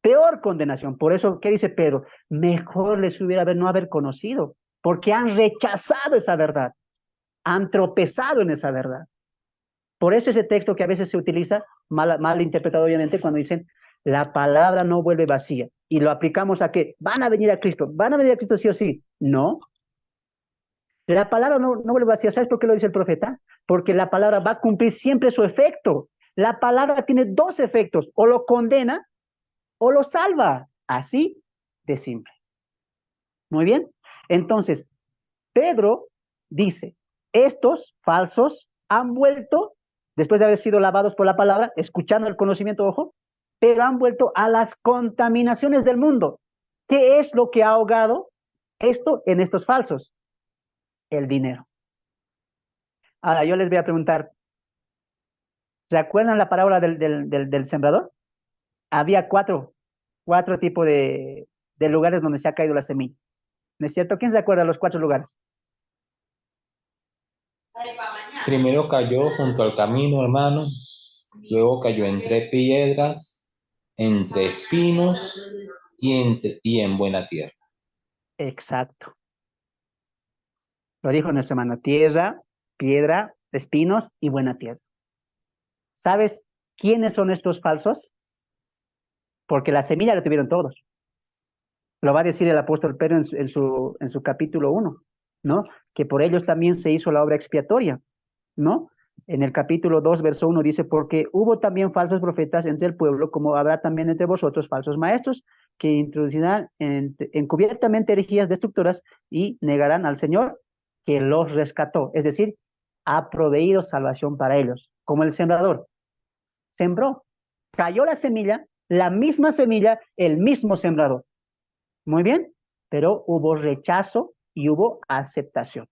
Peor condenación. Por eso, ¿qué dice Pedro? Mejor les hubiera no haber conocido, porque han rechazado esa verdad, han tropezado en esa verdad. Por eso ese texto que a veces se utiliza, mal interpretado obviamente, cuando dicen, la palabra no vuelve vacía. Y lo aplicamos a que van a venir a Cristo sí o sí. No. La palabra no vuelve vacía. ¿Sabes por qué lo dice el profeta? Porque la palabra va a cumplir siempre su efecto. La palabra tiene 2 efectos, o lo condena o lo salva. Así de simple. Muy bien. Entonces, Pedro dice, estos falsos han vuelto, después de haber sido lavados por la palabra, escuchando el conocimiento, ojo, pero han vuelto a las contaminaciones del mundo. ¿Qué es lo que ha ahogado esto en estos falsos? El dinero. Ahora, yo les voy a preguntar, ¿se acuerdan la parábola del sembrador? Había cuatro tipos de lugares donde se ha caído la semilla. ¿No es cierto? ¿Quién se acuerda de los 4 lugares? Primero cayó junto al camino, hermano. Luego cayó entre piedras, entre espinos y en buena tierra. Exacto. Lo dijo nuestro hermano, tierra, piedra, espinos y buena tierra. ¿Sabes quiénes son estos falsos? Porque la semilla la tuvieron todos. Lo va a decir el apóstol Pedro en su capítulo 1, ¿no? Que por ellos también se hizo la obra expiatoria, ¿no? En el capítulo 2, verso 1 dice, porque hubo también falsos profetas entre el pueblo, como habrá también entre vosotros falsos maestros, que introducirán encubiertamente herejías destructoras y negarán al Señor que los rescató. Es decir, ha proveído salvación para ellos, como el sembrador. Sembró, cayó la misma semilla, el mismo sembrador. Muy bien, pero hubo rechazo y hubo aceptación.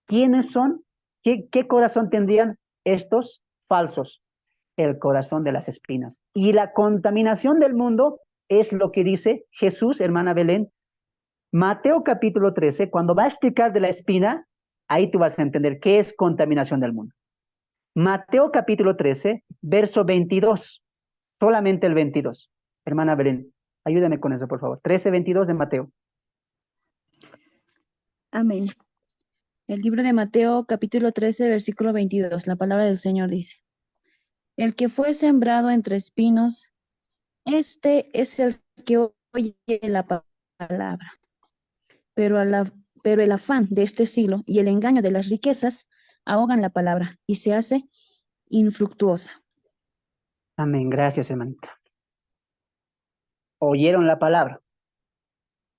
¿Quiénes son? ¿Qué corazón tendrían estos falsos? El corazón de las espinas. Y la contaminación del mundo es lo que dice Jesús, hermana Belén. Mateo capítulo 13, cuando va a explicar de la espina, ahí tú vas a entender qué es contaminación del mundo. Mateo capítulo 13, verso 22. Solamente el 22. Hermana Belén, ayúdame con eso, por favor. 13, 22 de Mateo. Amén. El libro de Mateo, capítulo 13, versículo 22. La palabra del Señor dice: El que fue sembrado entre espinos, este es el que oye la palabra. Pero el afán de este siglo y el engaño de las riquezas ahogan la palabra y se hace infructuosa. Amén. Gracias, hermanita. Oyeron la palabra.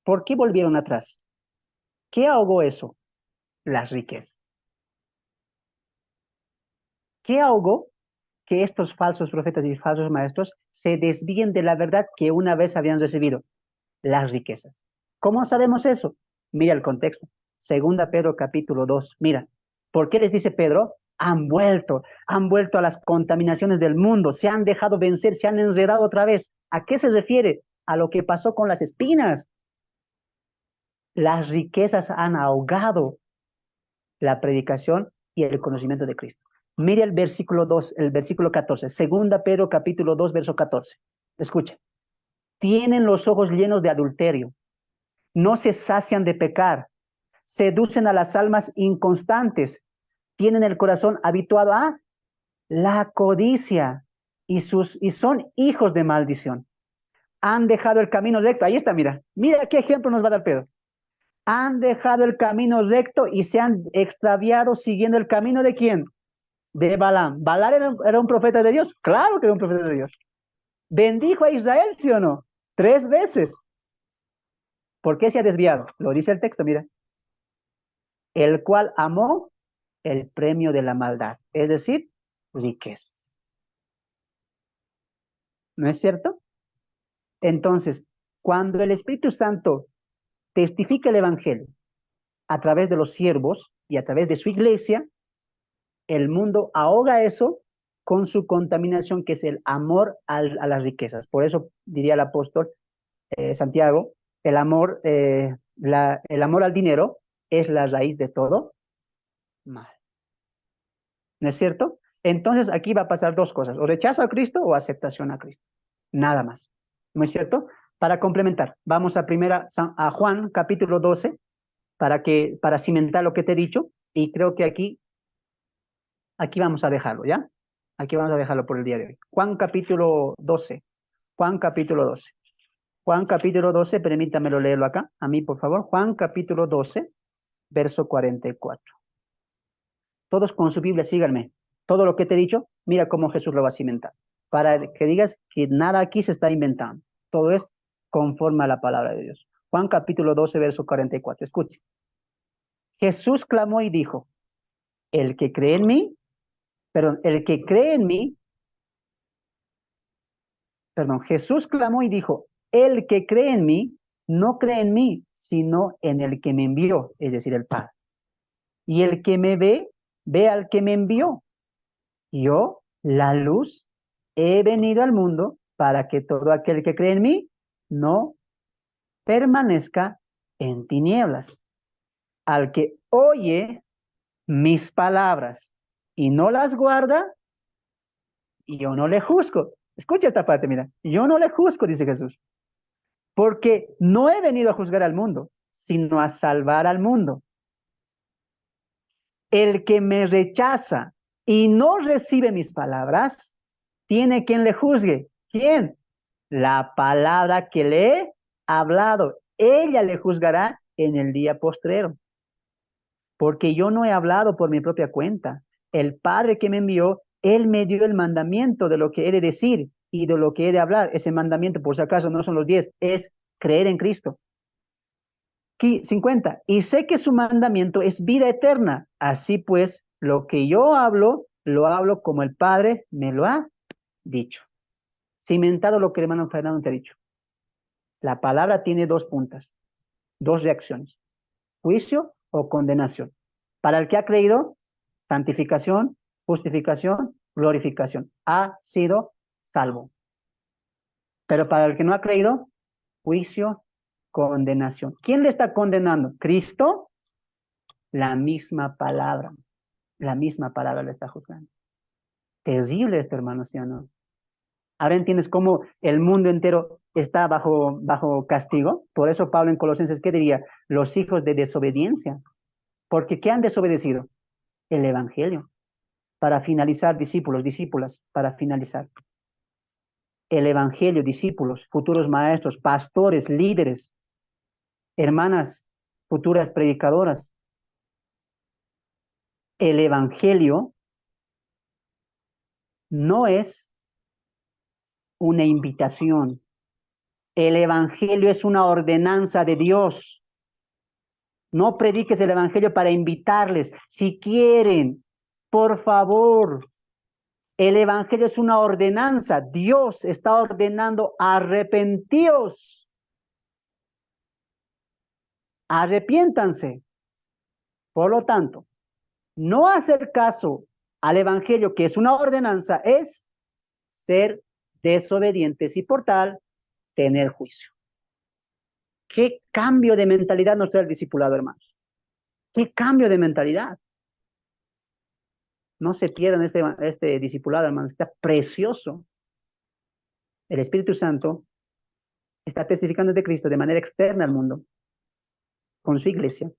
¿Por qué volvieron atrás? ¿Qué ahogó eso? Las riquezas. ¿Qué ahogó que estos falsos profetas y falsos maestros se desvíen de la verdad que una vez habían recibido? Las riquezas. ¿Cómo sabemos eso? Mira el contexto. Segunda Pedro capítulo 2. Mira, ¿por qué les dice Pedro? Han vuelto a las contaminaciones del mundo, se han dejado vencer, se han enredado otra vez. ¿A qué se refiere? A lo que pasó con las espinas. Las riquezas han ahogado la predicación y el conocimiento de Cristo. Mire el versículo 2, el versículo 14. Segunda Pedro capítulo 2, verso 14. Escucha. Tienen los ojos llenos de adulterio, no se sacian de pecar, seducen a las almas inconstantes, tienen el corazón habituado a la codicia y son hijos de maldición. Han dejado el camino recto. Ahí está, mira qué ejemplo nos va a dar Pedro. Han dejado el camino recto y se han extraviado siguiendo el camino ¿de quién? De Balaam. ¿Balaam era un profeta de Dios? Claro que era un profeta de Dios. ¿Bendijo a Israel, sí o no? 3 veces. ¿Por qué se ha desviado? Lo dice el texto, mira. El cual amó el premio de la maldad, es decir, riquezas. ¿No es cierto? Entonces, cuando el Espíritu Santo testifica el Evangelio a través de los siervos y a través de su iglesia, el mundo ahoga eso con su contaminación, que es el amor a las riquezas. Por eso diría el apóstol Santiago, el amor al dinero es la raíz de todo mal. ¿No es cierto? Entonces aquí va a pasar 2 cosas, o rechazo a Cristo o aceptación a Cristo. Nada más. ¿No es cierto? Para complementar, vamos a Juan capítulo 12 para cimentar lo que te he dicho, y creo que aquí vamos a dejarlo, ¿ya? Aquí vamos a dejarlo por el día de hoy. Juan capítulo 12. Juan capítulo 12. Juan capítulo 12, permítamelo leerlo acá, a mí por favor. Juan capítulo 12, verso 44. Todos con su Biblia, síganme. Todo lo que te he dicho, mira cómo Jesús lo va a cimentar. Para que digas que nada aquí se está inventando. Todo es conforme a la palabra de Dios. Juan capítulo 12, verso 44. Escuche. Jesús clamó y dijo, el que cree en mí, Jesús clamó y dijo, el que cree en mí, no cree en mí, sino en el que me envió, es decir, el Padre. Y el que me ve, ve al que me envió. Yo, la luz, he venido al mundo para que todo aquel que cree en mí no permanezca en tinieblas. Al que oye mis palabras y no las guarda, yo no le juzgo. Escucha esta parte, mira. Yo no le juzgo, dice Jesús, porque no he venido a juzgar al mundo, sino a salvar al mundo. El que me rechaza y no recibe mis palabras, tiene quien le juzgue. ¿Quién? La palabra que le he hablado. ella le juzgará en el día postrero. Porque yo no he hablado por mi propia cuenta. El Padre que me envió, Él me dio el mandamiento de lo que he de decir y de lo que he de hablar. Ese mandamiento, por si acaso, no son los 10, es creer en Cristo. 50. Y sé que su mandamiento es vida eterna. Así pues, lo que yo hablo, lo hablo como el Padre me lo ha dicho. Cimentado lo que el hermano Fernando te ha dicho. La palabra tiene dos puntas, dos reacciones. Juicio o condenación. Para el que ha creído, santificación, justificación, glorificación. Ha sido salvo. Pero para el que no ha creído, juicio, condenación. ¿Quién le está condenando? ¿Cristo? La misma palabra le está juzgando. Terrible esto, hermano, ¿sí o no? Ahora entiendes cómo el mundo entero está bajo castigo. Por eso Pablo en Colosenses, ¿qué diría? Los hijos de desobediencia. Porque ¿qué han desobedecido? El evangelio. Para finalizar, discípulos, discípulas, para finalizar. El evangelio, discípulos, futuros maestros, pastores, líderes, hermanas, futuras predicadoras. El evangelio no es una invitación. El evangelio es una ordenanza de Dios. No prediques el evangelio para invitarles. Si quieren, por favor. El evangelio es una ordenanza. Dios está ordenando arrepentíos. Arrepiéntanse. Por lo tanto, no hacer caso al evangelio, que es una ordenanza, es ser desobedientes y por tal tener juicio. ¿Qué cambio de mentalidad nos trae el discipulado, hermanos? ¿Qué cambio de mentalidad? No se pierdan este discipulado, hermanos. Está precioso. El Espíritu Santo está testificando de Cristo de manera externa al mundo, con su iglesia.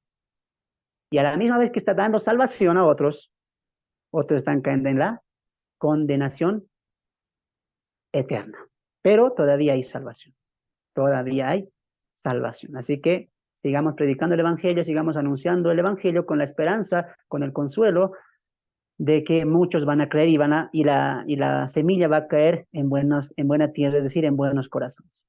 Y a la misma vez que está dando salvación a otros, otros están cayendo en la condenación eterna. Pero todavía hay salvación. Todavía hay salvación. Así que sigamos predicando el Evangelio, sigamos anunciando el Evangelio con la esperanza, con el consuelo de que muchos van a creer y la semilla va a caer en buena tierra, es decir, en buenos corazones.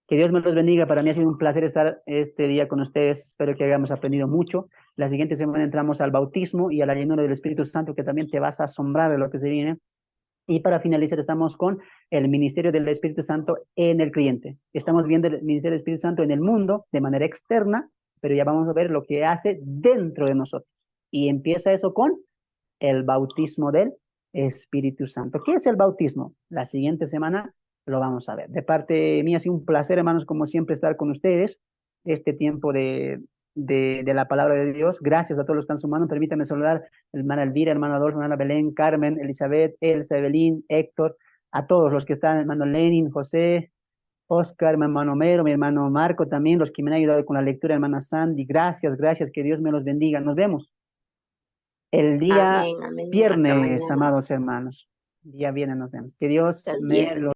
Que Dios me los bendiga. Para mí ha sido un placer estar este día con ustedes. Espero que hayamos aprendido mucho. La siguiente semana entramos al bautismo y a la llenura del Espíritu Santo, que también te vas a asombrar de lo que se viene. Y para finalizar, estamos con el ministerio del Espíritu Santo en el creyente. Estamos viendo el ministerio del Espíritu Santo en el mundo de manera externa, pero ya vamos a ver lo que hace dentro de nosotros. Y empieza eso con el bautismo del Espíritu Santo. ¿Qué es el bautismo? La siguiente semana lo vamos a ver. De parte mía ha sido un placer, hermanos, como siempre, estar con ustedes este tiempo de la palabra de Dios. Gracias a todos los que están sumando. Permítanme saludar a hermana Elvira, hermano Adolfo, hermana Belén, Carmen, Elizabeth, Elsa, Evelyn, Héctor, a todos los que están, hermano Lenin, José, Oscar, mi hermano Homero, mi hermano Marco, también los que me han ayudado con la lectura, hermana Sandy. Gracias, que Dios me los bendiga. Nos vemos el día Amén, amén. Hasta viernes, mañana. amados hermanos. Día viernes nos vemos. Que Dios Hasta el me viernes. los